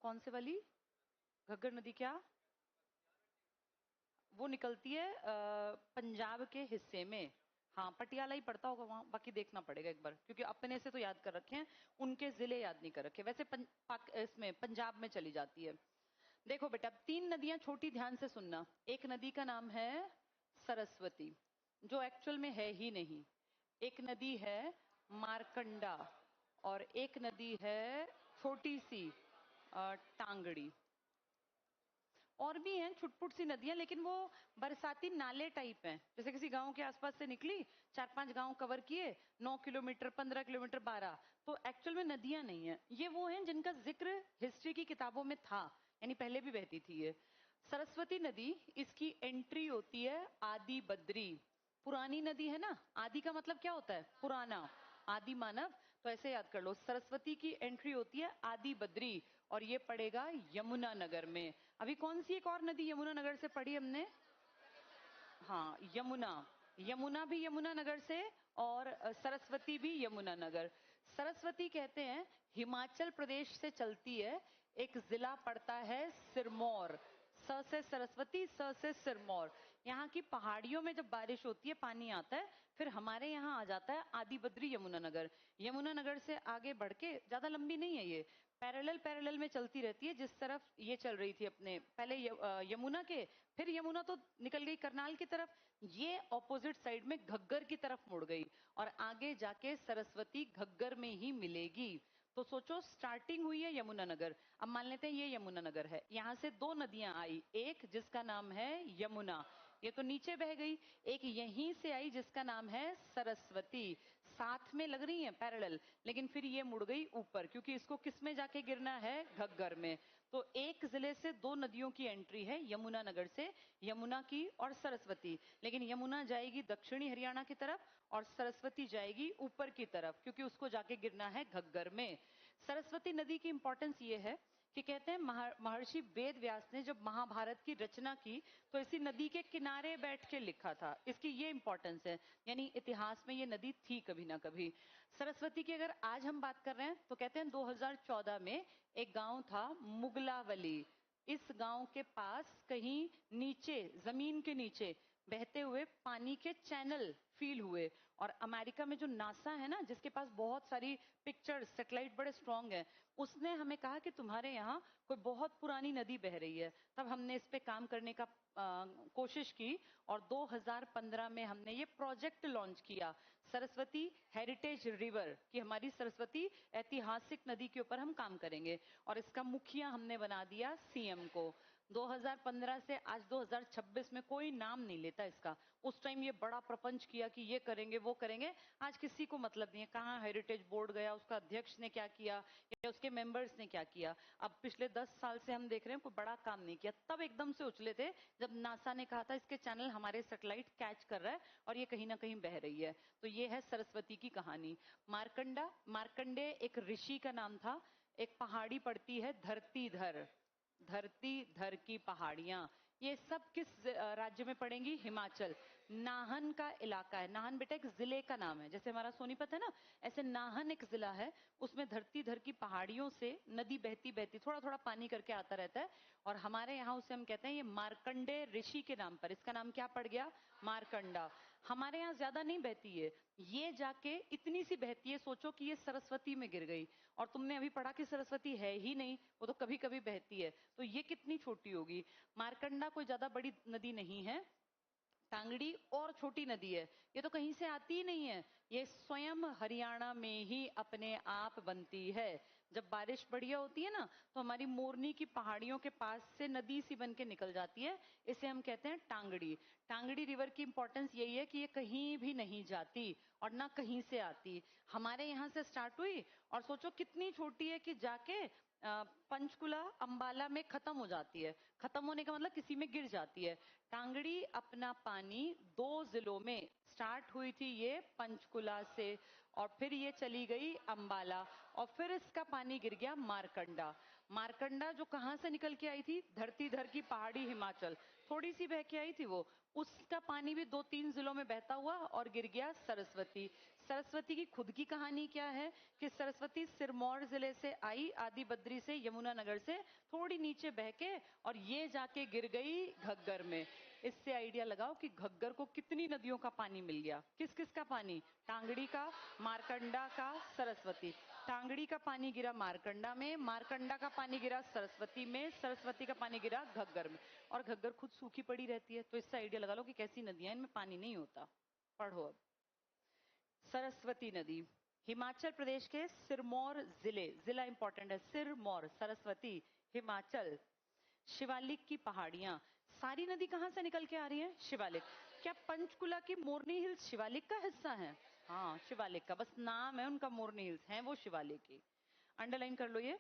कौन से वाली? घग्गर नदी क्या? वो निकलती है पंजाब के हिस्से में। हाँ, पटियाला ही पड़ता होगा वहां, बाकी देखना पड़ेगा एक बार, क्योंकि अपने से तो याद कर रखे हैं, उनके जिले याद नहीं कर रखे। वैसे इसमें पंजाब में चली जाती है। देखो बेटा, 3 नदियां छोटी, ध्यान से सुनना। एक नदी का नाम है सरस्वती, जो एक्चुअल में है ही नहीं। एक नदी है मारकंडा, और एक नदी है छोटी सी टांगड़ी। और भी हैं छुटपुट सी नदियां, लेकिन वो बरसाती नाले टाइप हैं। जैसे किसी गांव के आसपास से निकली, 4-5 गांव कवर किए, 9 किलोमीटर, 15 किलोमीटर, 12, तो एक्चुअल में नदियां नहीं है। ये वो हैं जिनका जिक्र हिस्ट्री की किताबों में था, यानी पहले भी बहती थी ये। सरस्वती नदी, इसकी एंट्री होती है आदि बद्री। पुरानी नदी है ना, आदि का मतलब क्या होता है? पुराना, आदि मानव। तो ऐसे याद कर लो, सरस्वती की एंट्री होती है आदि बद्री, और ये पड़ेगा यमुनानगर में। अभी कौन सी एक और नदी यमुनानगर से पढ़ी हमने? हाँ, यमुना। यमुना भी यमुनानगर से, और सरस्वती भी यमुनानगर। सरस्वती कहते हैं हिमाचल प्रदेश से चलती है। एक जिला पड़ता है सिरमौर। स से सरस्वती, स से सिरमौर। यहाँ की पहाड़ियों में जब बारिश होती है, पानी आता है, फिर हमारे यहाँ आ जाता है आदि बद्री यमुनानगर। यमुनानगर से आगे बढ़ के, ज्यादा लंबी नहीं है ये, पैरेलल पैरेलल में चलती रहती है। जिस तरफ ये चल रही थी अपने पहले यमुना के, फिर यमुना तो निकल गई करनाल की तरफ, ये ऑपोजिट साइड में घग्गर की तरफ मुड़ गई, और आगे जाके सरस्वती घग्गर में ही मिलेगी। तो सोचो स्टार्टिंग हुई है यमुनानगर, अब मान लेते हैं ये यमुनानगर है, यहां से दो नदियां आई, एक जिसका नाम है यमुना, ये तो नीचे बह गई, एक यहीं से आई जिसका नाम है सरस्वती, साथ में लग रही है पैरेलल, लेकिन फिर ये मुड़ गई ऊपर, क्योंकि इसको किस में जाके गिरना है, घग्गर में। तो एक जिले से दो नदियों की एंट्री है, यमुनानगर से, यमुना की और सरस्वती, लेकिन यमुना जाएगी दक्षिणी हरियाणा की तरफ और सरस्वती जाएगी ऊपर की तरफ, क्योंकि उसको जाके गिरना है घग्गर में। सरस्वती नदी की इंपॉर्टेंस ये है कि कहते हैं महर्षि वेद व्यास ने जब महाभारत की रचना की तो इसी नदी के किनारे बैठ के लिखा था, इसकी ये इंपॉर्टेंस है, यानी इतिहास में ये नदी थी कभी ना कभी। सरस्वती की अगर आज हम बात कर रहे हैं तो कहते हैं 2014 में एक गांव था मुगलावली, इस गांव के पास कहीं नीचे, जमीन के नीचे बहते हुए पानी के चैनल फील हुए, और अमेरिका में जो नासा है ना, जिसके पास बहुत सारी पिक्चर्स, सैटेलाइट बड़े स्ट्रांग है, उसने हमें कहा कि तुम्हारे यहाँ कोई बहुत पुरानी नदी बह रही है। तब हमने इस पे काम करने का कोशिश की और 2015 में हमने ये प्रोजेक्ट लॉन्च किया, सरस्वती हेरिटेज रिवर, कि हमारी सरस्वती ऐतिहासिक नदी के ऊपर हम काम करेंगे, और इसका मुखिया हमने बना दिया सीएम को। 2015 से आज 2026 में कोई नाम नहीं लेता इसका, उस टाइम ये बड़ा प्रपंच किया कि ये करेंगे वो करेंगे, आज किसी को मतलब नहीं है कहाँ हेरिटेज बोर्ड गया, उसका अध्यक्ष ने क्या किया या उसके मेंबर्स ने क्या किया। अब पिछले 10 साल से हम देख रहे हैं कोई बड़ा काम नहीं किया, तब एकदम से उछले थे जब नासा ने कहा था इसके चैनल हमारे सैटेलाइट कैच कर रहा है और ये कहीं ना कहीं बह रही है। तो ये है सरस्वती की कहानी। मार्कंडा, मार्कंडे एक ऋषि का नाम था, एक पहाड़ी पड़ती है धरती धर, धरती धर की पहाड़ियां, ये सब किस राज्य में पड़ेंगी, हिमाचल। नाहन का इलाका है, नाहन बेटा एक जिले का नाम है, जैसे हमारा सोनीपत है ना, ऐसे नाहन एक जिला है, उसमें धरती धर की पहाड़ियों से नदी बहती बहती थोड़ा थोड़ा पानी करके आता रहता है, और हमारे यहाँ उसे हम कहते हैं ये मार्कंडे ऋषि के नाम पर, इसका नाम क्या पड़ गया, मार्कंडा। हमारे यहाँ ज्यादा नहीं बहती है, ये जाके इतनी सी बहती है, सोचो कि ये सरस्वती में गिर गई, और तुमने अभी पढ़ा कि सरस्वती है ही नहीं, वो तो कभी कभी बहती है, तो ये कितनी छोटी होगी। मार्कंडा कोई ज्यादा बड़ी नदी नहीं है, टांगड़ी और छोटी नदी है, ये तो कहीं से आती ही नहीं है, ये स्वयं हरियाणा में ही अपने आप बनती है। जब बारिश बढ़िया होती है ना तो हमारी मोरनी की पहाड़ियों के पास से नदी सी बन के निकल जाती है, इसे हम कहते हैं टांगड़ी। टांगड़ी रिवर की इंपॉर्टेंस यही है कि ये कहीं भी नहीं जाती और ना कहीं से आती, हमारे यहाँ से स्टार्ट हुई और सोचो कितनी छोटी है कि जाके पंचकुला अंबाला में खत्म हो जाती है, खत्म होने का मतलब किसी में गिर जाती है। टांगड़ी अपना पानी दो जिलों में स्टार्ट हुई थी, ये पंचकुला से, और फिर ये चली गई अंबाला, और फिर इसका पानी गिर गया मारकंडा। मारकंडा जो कहां से निकल के आई थी, धरती धर की पहाड़ी हिमाचल, थोड़ी सी बह के आई थी वो, उसका पानी भी 2-3 जिलों में बहता हुआ और गिर गया सरस्वती। सरस्वती की खुद की कहानी क्या है कि सरस्वती सिरमौर जिले से आई, आदि बद्री से, यमुनानगर से थोड़ी नीचे बह के, और ये जाके गिर गई घग्गर में। इससे आइडिया लगाओ कि घग्गर को कितनी नदियों का पानी मिल गया, किस किस का पानी, टांगड़ी का, मारकंडा का, सरस्वती। टांगड़ी का पानी गिरा मारकंडा में, मारकंडा का पानी गिरा सरस्वती में, सरस्वती का पानी गिरा घग्गर में, और घग्गर खुद सूखी पड़ी रहती है, तो इससे आइडिया लगा लो कि कैसी नदियां, इनमें पानी नहीं होता। पढ़ो अब, सरस्वती नदी हिमाचल प्रदेश के सिरमौर जिले, जिला इंपॉर्टेंट है, सिरमौर, सरस्वती, हिमाचल। शिवालिक की पहाड़ियां, सारी नदी कहां से निकल के आ रही है, शिवालिक। क्या पंचकुला की मोरनी हिल्स शिवालिक का हिस्सा है, हाँ शिवालिक का, बस नाम है उनका मोरनी हिल्स, है वो शिवालिक की, अंडरलाइन कर लो ये।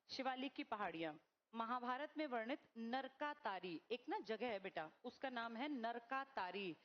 शिवालिक की पहाड़ियां, महाभारत में वर्णित नरका तारी, एक ना जगह है बेटा, उसका नाम है नरका तारी,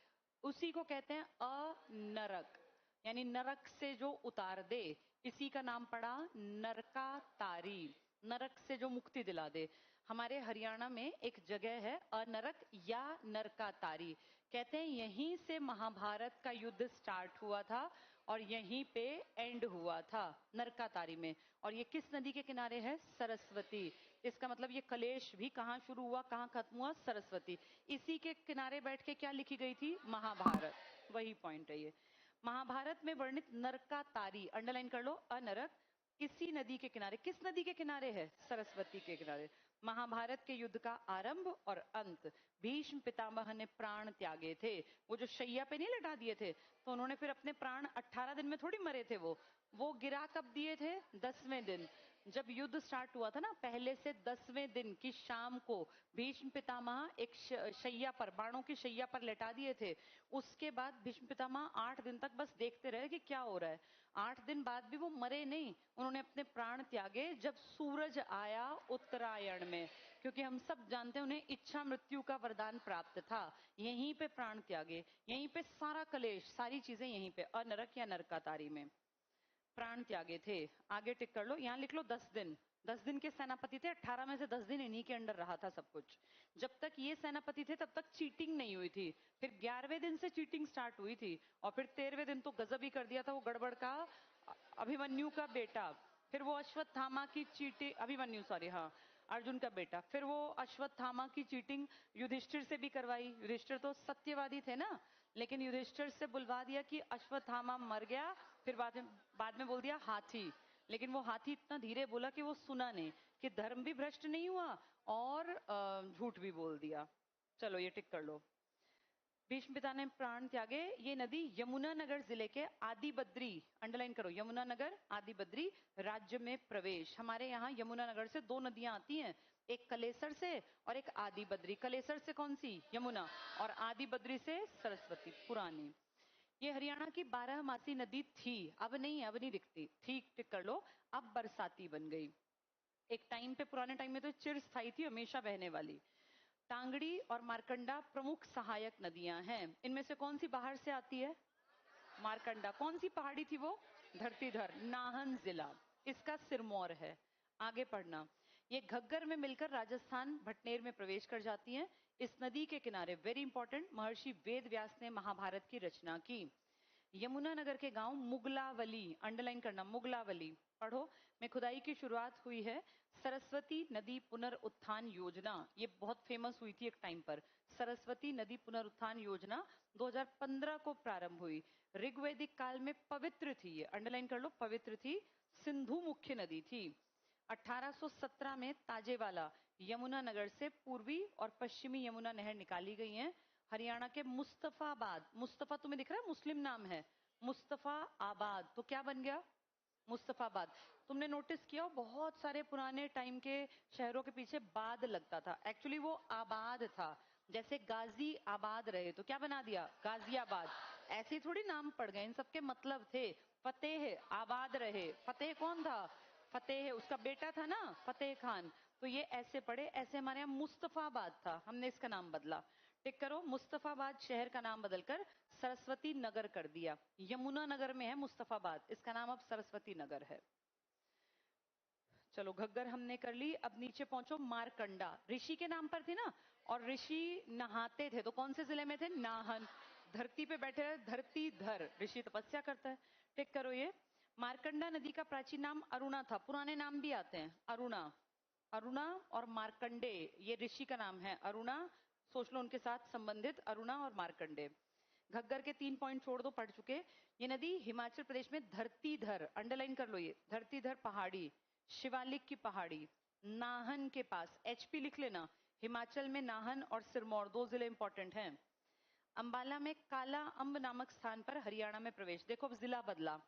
उसी को कहते हैं अनरक, यानी नरक से जो उतार दे, इसी का नाम पड़ा नरका तारी, नरक से जो मुक्ति दिला दे। हमारे हरियाणा में एक जगह है अनरक या नरका तारी, कहते हैं यहीं से महाभारत का युद्ध स्टार्ट हुआ था और यहीं पे एंड हुआ था, नरका तारी में। और ये किस नदी के किनारे है, सरस्वती। इसका मतलब ये कलेश भी कहाँ शुरू हुआ, कहाँ खत्म हुआ, सरस्वती। इसी के किनारे बैठ के क्या लिखी गई थी, महाभारत, वही पॉइंट है ये। महाभारत में वर्णित नरका तारी, अंडरलाइन कर लो, अनरक, इसी नदी के किनारे, किस नदी के किनारे है, सरस्वती के किनारे। महाभारत के युद्ध का आरंभ और अंत भीष्म पितामह ने प्राण त्यागे थे। वो जो शैया पे नहीं लटा दिए थे, तो उन्होंने फिर अपने प्राण 18 दिन में थोड़ी मरे थे। वो गिरा कब दिए थे? 10वें दिन। जब युद्ध स्टार्ट हुआ था ना, पहले से 10वें दिन की शाम को भीष्म पितामह एक शैया पर, बाणों की शैया पर लेटा दिए थे। उसके बाद भीष्म पितामह 8 दिन तक बस देखते रहे कि क्या हो रहा है। 8 दिन बाद भी वो मरे नहीं, उन्होंने अपने प्राण त्यागे जब सूरज आया उत्तरायण में, क्योंकि हम सब जानते हैं उन्हें इच्छा मृत्यु का वरदान प्राप्त था। यहीं पे प्राण त्यागे, यहीं पे सारा कलेश, सारी चीजें यहीं पे, अनरक या नरकातारी में प्राण त्यागे थे। आगे टिक कर लो, यहां लिख लो 10 दिन। 10 दिन के सेनापति थे, 18 में से 10 दिन इन्हीं के अंडर रहा था सब कुछ। जब तक ये सेनापति थे तब तक चीटिंग नहीं हुई थी, फिर 11वें दिन से चीटिंग स्टार्ट हुई थी, और फिर 13वें दिन तो गजब ही कर दिया था वो गड़बड़ का अभिमन्यु का बेटा। फिर वो अश्वत्थामा की चीटिंग, अभिमन्यु सॉरी, हाँ अर्जुन का बेटा, फिर वो अश्वत्थामा की चीटिंग युधिष्ठिर से भी करवाई। युधिष्ठिर तो सत्यवादी थे ना, लेकिन युधिष्ठिर से बुलवा दिया कि अश्वत्थामा मर गया, फिर बाद में बोल दिया हाथी, लेकिन वो हाथी इतना धीरे बोला कि वो सुना नहीं, कि धर्म भी भ्रष्ट नहीं हुआ और झूठ भी बोल दिया। चलो ये टिक कर लो। भीष्म पिता ने प्राण त्यागे। ये नदी यमुनानगर जिले के आदिबद्री, अंडरलाइन करो, यमुनानगर आदिबद्री राज्य में प्रवेश। हमारे यहाँ यमुनानगर से 2 नदियां आती हैं, एक कलेसर से और एक आदिबद्री। कलेसर से कौन सी? यमुना, और आदिबद्री से सरस्वती पुरानी। ये हरियाणा की 12मासी नदी थी, अब नहीं दिखती, ठीक टिक कर लो, अब बरसाती बन गई। एक टाइम पे, पुराने टाइम में तो चिरस्थायी थी, हमेशा बहने वाली। टांगड़ी और मारकंडा प्रमुख सहायक नदियां हैं। इनमें से कौन सी बाहर से आती है? मारकंडा। कौन सी पहाड़ी थी वो? धरतीधर, नाहन जिला, इसका सिरमौर है। आगे पढ़ना, ये घग्गर में मिलकर राजस्थान भटनेर में प्रवेश कर जाती हैं। इस नदी के किनारे, वेरी इंपॉर्टेंट, महर्षि वेद व्यास ने महाभारत की रचना की। यमुनानगर के गांव मुगलावली, अंडरलाइन करना, मुगलावली पढ़ो, में खुदाई की शुरुआत हुई है। सरस्वती नदी पुनरुत्थान योजना, ये बहुत फेमस हुई थी एक टाइम पर। सरस्वती नदी पुनरुत्थान योजना 2015 को प्रारंभ हुई। ऋग्वैदिक काल में पवित्र थी, ये अंडरलाइन कर लो, पवित्र थी, सिंधु मुख्य नदी थी। 1817 में ताजेवाला यमुनानगर से पूर्वी और पश्चिमी यमुना नहर निकाली गई है। हरियाणा के मुस्तफाबाद, मुस्तफा तुम्हें दिख रहा है, मुस्लिम नाम है, मुस्तफा आबाद, तो क्या बन गया? मुस्तफाबाद। तुमने नोटिस किया, बहुत सारे पुराने टाइम के शहरों के पीछे बाद लगता था, एक्चुअली वो आबाद था। जैसे गाजी आबाद रहे तो क्या बना दिया? गाजियाबाद। ऐसे थोड़ी नाम पड़ गए, इन सबके मतलब थे। फतेह आबाद रहे, फतेह कौन था? फतेह उसका बेटा था ना, फतेह खान, तो ये ऐसे पड़े। ऐसे हमारे यहाँ मुस्तफाबाद था, हमने इसका नाम बदला। टिक करो, मुस्तफाबाद शहर का नाम बदलकर सरस्वती नगर कर दिया। यमुना नगर में है मुस्तफाबाद, इसका नाम अब सरस्वती नगर है। चलो घग्गर हमने कर ली, अब नीचे पहुंचो। मारकंडा ऋषि के नाम पर थी ना, और ऋषि नहाते थे तो कौन से जिले में थे? नाहन। धरती पे बैठे रहे, धरती धर, ऋषि तपस्या करता है। टिक करो ये। मारकंडा नदी का प्राचीन नाम अरुणा था, पुराने नाम भी आते हैं, अरुणा, अरुणा और मार्कंडे, ये ऋषि का नाम है। अरुणा, सोच लो उनके साथ संबंधित, अरुणा और मार्कंडे। घग्गर के 3 पॉइंट छोड़ दो, पढ़ चुके। ये नदी हिमाचल प्रदेश में धरतीधर, अंडरलाइन कर लो ये, धरतीधर पहाड़ी, शिवालिक की पहाड़ी, नाहन के पास, एचपी लिख लेना, हिमाचल में नाहन और सिरमौर 2 जिले इंपॉर्टेंट हैं। अंबाला में काला अंब नामक स्थान पर हरियाणा में प्रवेश। देखो अब जिला बदला,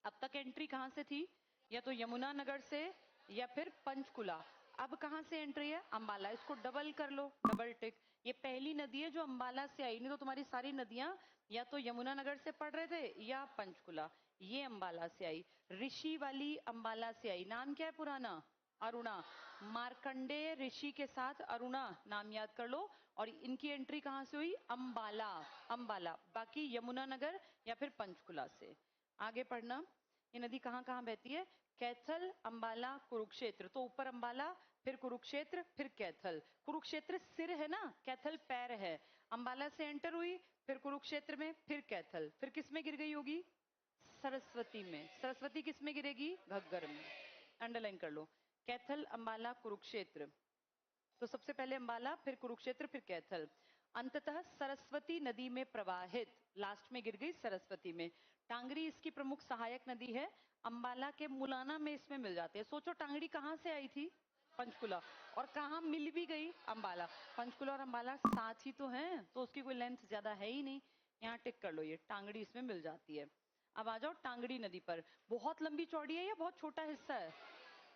अब तक एंट्री कहां से थी? या तो यमुनानगर से या फिर पंचकुला। अब कहां से एंट्री है? अंबाला। इसको डबल कर लो, डबल टिक। ये पहली नदी है जो अंबाला से आई, नहीं तो तुम्हारी सारी नदियां या तो यमुनानगर से पड़ रहे थे या पंचकुला। ये अंबाला से आई, ऋषि वाली अंबाला से आई। नाम क्या है पुराना? अरुणा। मार्कंडेय ऋषि के साथ अरुणा, नाम याद कर लो। और इनकी एंट्री कहां से हुई? अंबाला, अंबाला। बाकी यमुनानगर या फिर पंचकुला से। आगे पढ़ना, ये नदी कहां कहां बहती है? कैथल, अंबाला, कुरुक्षेत्र। तो ऊपर अंबाला, फिर कुरुक्षेत्र, फिर कैथल। कुरुक्षेत्र सिर है ना, कैथल पैर है। अंबाला से एंटर हुई, फिर कुरुक्षेत्र में, फिर कैथल, फिर किस में गिर गई होगी? सरस्वती में। सरस्वती किस में गिरेगी? घग्गर में। अंडरलाइन कर लो, कैथल, अंबाला, कुरुक्षेत्र। तो सबसे पहले अंबाला, फिर कुरुक्षेत्र, फिर कैथल, अंततः सरस्वती नदी में प्रवाहित, लास्ट में गिर गई सरस्वती में। टांगरी इसकी प्रमुख सहायक नदी है, अंबाला के मुलाना में इसमें मिल जाती है। सोचो टांगरी कहां से आई थी? पंचकुला। और कहाँ मिल भी गई? अंबाला। पंचकुला और अंबाला साथ ही तो हैं, तो उसकी कोई लेंथ ज्यादा है ही नहीं। यहाँ टिक कर लो, ये टांगड़ी इसमें मिल जाती है। अब आ जाओ टांगड़ी नदी पर। बहुत लंबी चौड़ी है या बहुत छोटा हिस्सा है?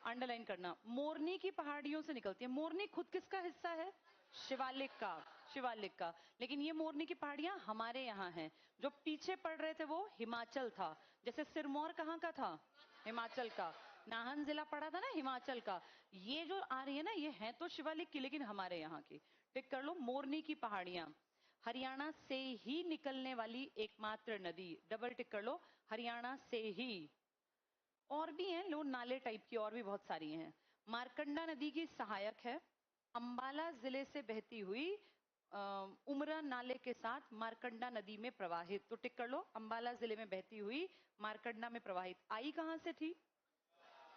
अंडरलाइन करना। मोरनी की पहाड़ियों से निकलती है। मोरनी खुद किसका हिस्सा है? शिवालिक का। शिवालिक का। लेकिन ये मोरनी की पहाड़ियां हमारे यहाँ हैं। जो पीछे पड़ रहे थे वो हिमाचल था। जैसे सिरमौर कहाँ का था? हिमाचल का। नाहन जिला पड़ा था ना हिमाचल का। ये जो आ रही है ना, ये है तो शिवालिक की, लेकिन हमारे यहाँ की। टिक कर लो, मोरनी की पहाड़ियां हरियाणा से ही निकलने वाली एकमात्र नदी। डबल टिक कर लो, हरियाणा से ही। और भी हैं लो नाले टाइप की, और भी बहुत सारी हैं। मारकंडा नदी की सहायक है। अंबाला जिले से बहती हुई उमरा नाले के साथ मारकंडा नदी में प्रवाहित। तो टिक कर लो, अंबाला जिले में बहती हुई मारकंडा में प्रवाहित। आई कहां से थी?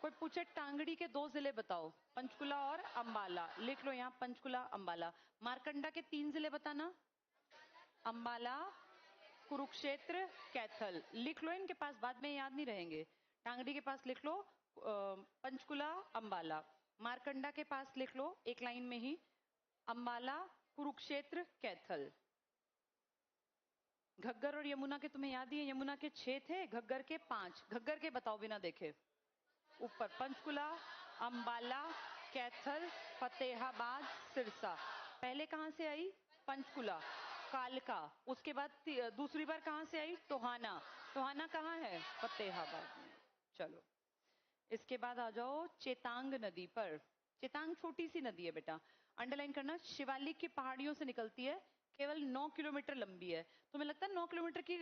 कोई पूछे टांगड़ी के 2 जिले बताओ, पंचकुला और अंबाला। लिख लो यहां, पंचकुला अंबाला। मारकंडा के 3 जिले बताना, अंबाला, कुरुक्षेत्र, कैथल। लिख लो, इनके पास बाद में याद नहीं रहेंगे। टांगड़ी के पास लिख लो पंचकुला अंबाला। मारकंडा के पास लिख लो एक लाइन में ही, अंबाला, कुरुक्षेत्र, कैथल। घग्गर और यमुना के तुम्हें याद ही है, यमुना के 6 थे, घग्गर के 5। घग्गर के बताओ बिना देखे। ऊपर पंचकुला, अंबाला, कैथल, फतेहाबाद, सिरसा। पहले कहां से आई? पंचकुला। कालका। उसके बाद दूसरी बार कहां से आई? टोहाना। टोहाना कहां है? फतेहाबाद में। चलो, इसके बाद आ जाओ चेतांग नदी पर। चेतांग छोटी सी नदी है बेटा, अंडरलाइन करना। शिवालिक की पहाड़ियों से निकलती है, केवल 9 किलोमीटर लंबी है। तुम्हें लगता है 9 किलोमीटर की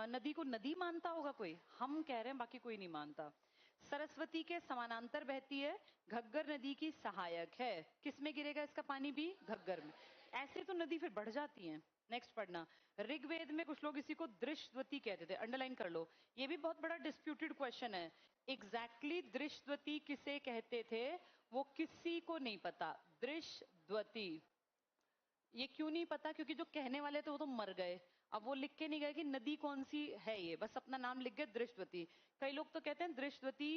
नदी को नदी मानता होगा कोई? हम कह रहे हैं, बाकी कोई नहीं मानता। सरस्वती के समानांतर बहती है, घग्गर नदी की सहायक है। किसमें गिरेगा इसका पानी भी? घग्गर में। ऐसे तो नदी फिर बढ़ जाती है। नेक्स्ट पढ़ना, ऋग्वेद में कुछ लोग इसी को दृश्यवती कहते थे, अंडरलाइन कर लो। ये भी बहुत बड़ा डिस्प्यूटेड क्वेश्चन है। एग्जैक्टली दृश्यवती किसे कहते थे वो किसी को नहीं पता। दृश्यवती ये क्यों नहीं पता? क्योंकि जो कहने वाले थे वो तो मर गए। अब वो लिख के नहीं गए कि नदी कौन सी है, ये बस अपना नाम लिख गए दृश्यवती। कई लोग तो कहते हैं दृश्यवती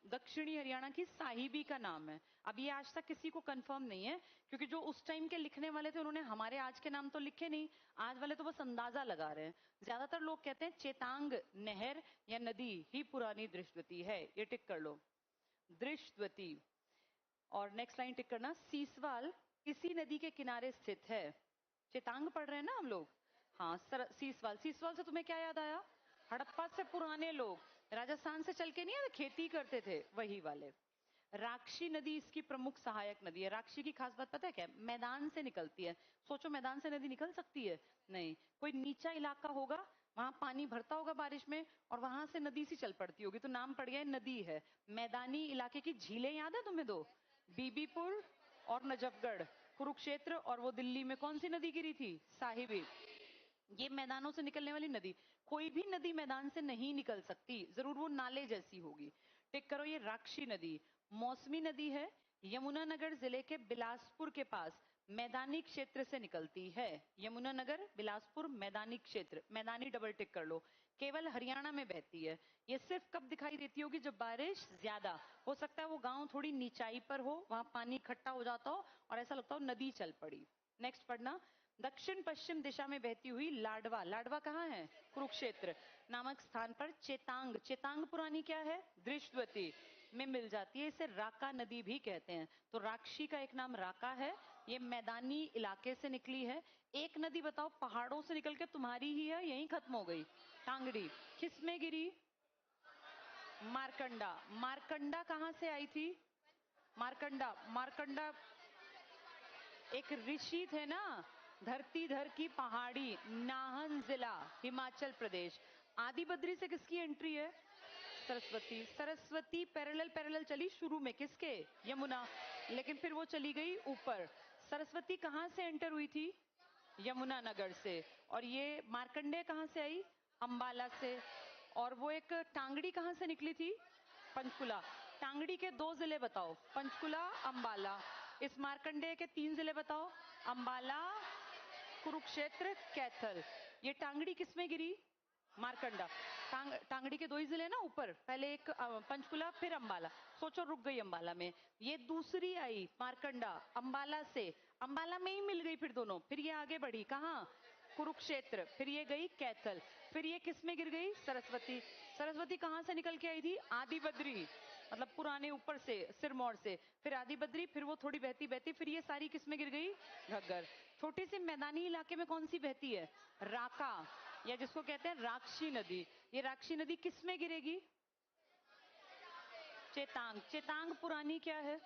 दक्षिणी हरियाणा की साहिबी का नाम है। अब ये आज तक किसी को कंफर्म नहीं है, क्योंकि जो उस टाइम के लिखने वाले थे उन्होंने हमारे आज के नाम तो लिखे नहीं। आज वाले तो बस अंदाजा लगा रहे हैं। ज्यादातर लोग कहते हैं चेतांग नहर या नदी ही पुरानी दृश्यवती है। ये टिक कर लो, दृश्यवती। और नेक्स्ट लाइन टिक करना, सीसवाल इसी नदी के किनारे स्थित है। चेतांग पढ़ रहे हैं ना हम लोग? हाँ सीसवाल। सीसवाल से तुम्हें क्या याद आया? हड़प्पा से पुराने लोग राजस्थान से चल के नहीं आए, खेती करते थे, वही वाले। राक्षी नदी इसकी प्रमुख सहायक नदी है। राक्षी की खास बात पता है क्या? मैदान से निकलती है। सोचो मैदान से नदी निकल सकती है? नहीं। कोई नीचा इलाका होगा, वहां पानी भरता होगा बारिश में, और वहां से नदी सी चल पड़ती होगी, तो नाम पड़ गया नदी है। मैदानी इलाके की झीलें याद है तुम्हें? 2, बीबीपुर और नजफगढ़। कुरुक्षेत्र और वो दिल्ली में कौन सी नदी गिरी थी? साहिबी। ये मैदानों से निकलने वाली नदी। कोई भी नदी मैदान से नहीं निकल सकती, जरूर वो नाले जैसी होगी। टिक करो, ये राक्षी नदी मौसमी नदी है। यमुनानगर जिले के बिलासपुर के पास मैदानी क्षेत्र से निकलती है। यमुनानगर बिलासपुर मैदानी क्षेत्र, मैदानी डबल टिक कर लो। केवल हरियाणा में बहती है। ये सिर्फ कब दिखाई देती होगी? जब बारिश ज्यादा हो सकता है, वो गांव थोड़ी नीचाई पर हो, वहां पानी इकट्ठा हो जाता हो और ऐसा लगता हो नदी चल पड़ी। नेक्स्ट पढ़ना, दक्षिण पश्चिम दिशा में बहती हुई लाडवा। लाडवा कहाँ है? कुरुक्षेत्र नामक स्थान पर चेतांग। चेतांग पुरानी क्या है? दृश्यवती में मिल जाती है। इसे राका नदी भी कहते हैं। तो राक्षी का एक नाम राका है। ये मैदानी इलाके से निकली है। एक नदी बताओ पहाड़ों से निकल के तुम्हारी ही है, यहीं खत्म हो गई, टांगड़ी। किस में गिरी? मारकंडा। मारकंडा कहां से आई थी? मारकंडा, मारकंडा एक ऋषि थे ना, धरतीधर की पहाड़ी, नाहन जिला, हिमाचल प्रदेश। आदि बद्री से किसकी एंट्री है? सरस्वती। सरस्वती पैरेलल पैरेलल चली शुरू में, किसके? यमुना। लेकिन फिर वो चली गई ऊपर। सरस्वती कहां से एंटर हुई थी? यमुनानगर से। और ये मार्कंडेय कहां से आई? अंबाला से। और वो एक टांगड़ी कहां से निकली थी? पंचकुला। टांगड़ी के 2 जिले बताओ, पंचकुला, अंबाला। इस मार्कंडेय के 3 जिले बताओ, अंबाला, कुरुक्षेत्र, कैथल। ये टांगड़ी किस में गिरी? मारकंडा। टांगड़ी के 2 ही जिले ना ऊपर, पहले एक पंचकुला फिर अंबाला। सोचो रुक गई अंबाला में। ये दूसरी आई मारकंडा अंबाला से, अंबाला में ही मिल गई फिर दोनों। फिर ये आगे बढ़ी कहाँ, कुरुक्षेत्र। फिर ये गई कैथल। फिर ये किस में गिर गई, सरस्वती। सरस्वती कहाँ से निकल के आई थी, आदि बद्री, मतलब पुराने ऊपर से सिरमौर से। फिर आदि बद्री, फिर वो थोड़ी बहती बहती, फिर ये सारी किस में गिर गई, घग्गर। छोटी सी मैदानी इलाके में कौन सी बहती है, राका, या जिसको कहते हैं राक्षी नदी। ये राक्षी नदी किस में गिरेगी, चेतांग। चेतांग पुरानी क्या है,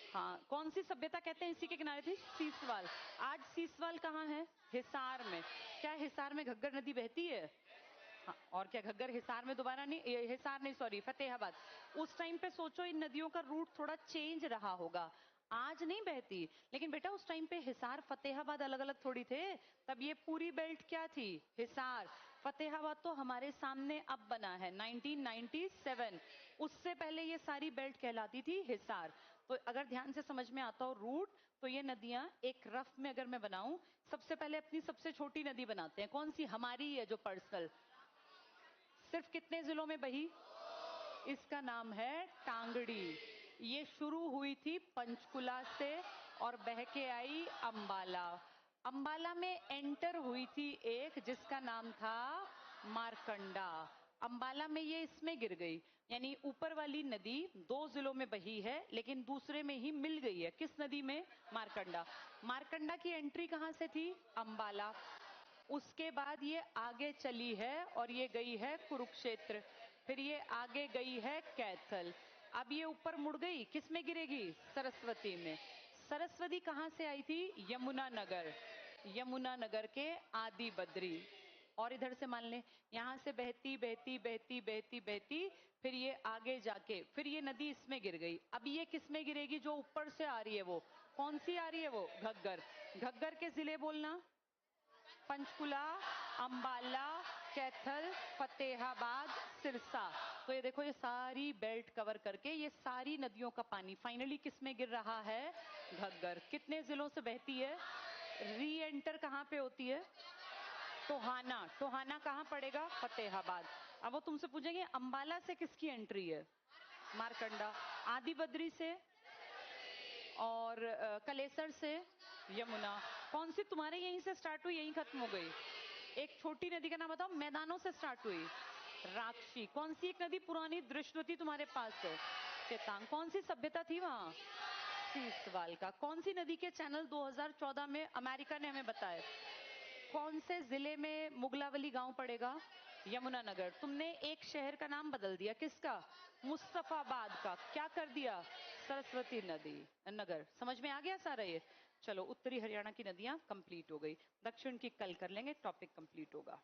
हाँ, कौन सी सभ्यता कहते हैं इसी के किनारे थी, सीसवाल। आज सीसवाल कहाँ है, हिसार में। क्या हिसार में घग्गर नदी बहती है, हाँ, और क्या घग्गर हिसार में दोबारा नहीं, हिसार नहीं सॉरी फतेहाबाद। उस टाइम पे सोचो इन नदियों का रूट थोड़ा चेंज रहा होगा, आज नहीं बहती। लेकिन बेटा उस टाइम पे हिसार फतेहाबाद अलग अलग थोड़ी थे, तब ये पूरी बेल्ट क्या थी, हिसार। फतेहाबाद तो हमारे सामने अब बना है 1997, उससे पहले ये सारी बेल्ट कहलाती थी हिसार। तो अगर ध्यान से समझ में आता हो रूट, तो ये नदियां एक रफ में अगर मैं बनाऊं, सबसे पहले अपनी सबसे छोटी नदी बनाते हैं, कौन सी, हमारी है जो पर्सनल, सिर्फ कितने जिलों में बही, इसका नाम है टांगड़ी। ये शुरू हुई थी पंचकुला से और बह के आई अंबाला। अंबाला में एंटर हुई थी एक जिसका नाम था मारकंडा। अंबाला में ये इसमें गिर गई, यानी ऊपर वाली नदी 2 जिलों में बही है लेकिन दूसरे में ही मिल गई है, किस नदी में, मारकंडा। मारकंडा की एंट्री कहां से थी, अंबाला। उसके बाद ये आगे चली है और ये गई है कुरुक्षेत्र। फिर ये आगे गई है कैथल। अब ये ऊपर मुड़ गई, किस में गिरेगी, सरस्वती में। सरस्वती कहां से आई थी, यमुनानगर। यमुनानगर के आदि बद्री। और इधर से मान ले, यहां से बहती बहती बहती बहती बहती, फिर ये आगे जाके फिर ये नदी इसमें गिर गई। अब ये किस में गिरेगी, जो ऊपर से आ रही है वो कौन सी आ रही है, वो घग्गर। घग्गर के जिले बोलना, पंचकुला, अंबाला, कैथल, फतेहाबाद, सिरसा। तो ये देखो, ये सारी बेल्ट कवर करके ये सारी नदियों का पानी फाइनली किस में गिर रहा है, घग्गर। कितने जिलों से बहती है, री एंटर कहां पे होती है, टोहाना। टोहाना कहां पड़ेगा, फतेहाबाद। अब वो तुमसे पूछेंगे अंबाला से किसकी एंट्री है, मारकंडा। आदि बद्री से और कलेसर से यमुना। कौन सी तुम्हारे यहीं से स्टार्ट हुई, यहीं खत्म हो गई। एक छोटी नदी का नाम बताओ, मैदानों से स्टार्ट हुई, राक्षी। कौन सी एक नदी पुरानी दृष्टवती तुम्हारे पास है, चेतांग। कौन सी सभ्यता थी वहां, सीसवाल का। कौन सी नदी के चैनल 2014 में अमेरिका ने हमें बताए। कौन से जिले में मुगलावली गांव पड़ेगा, यमुनानगर। तुमने एक शहर का नाम बदल दिया, किसका, मुस्तफाबाद का। क्या कर दिया, सरस्वती नदी नगर। समझ में आ गया सारा ये। चलो उत्तरी हरियाणा की नदियां कंप्लीट हो गई, दक्षिण की कल कर लेंगे, टॉपिक कंप्लीट होगा।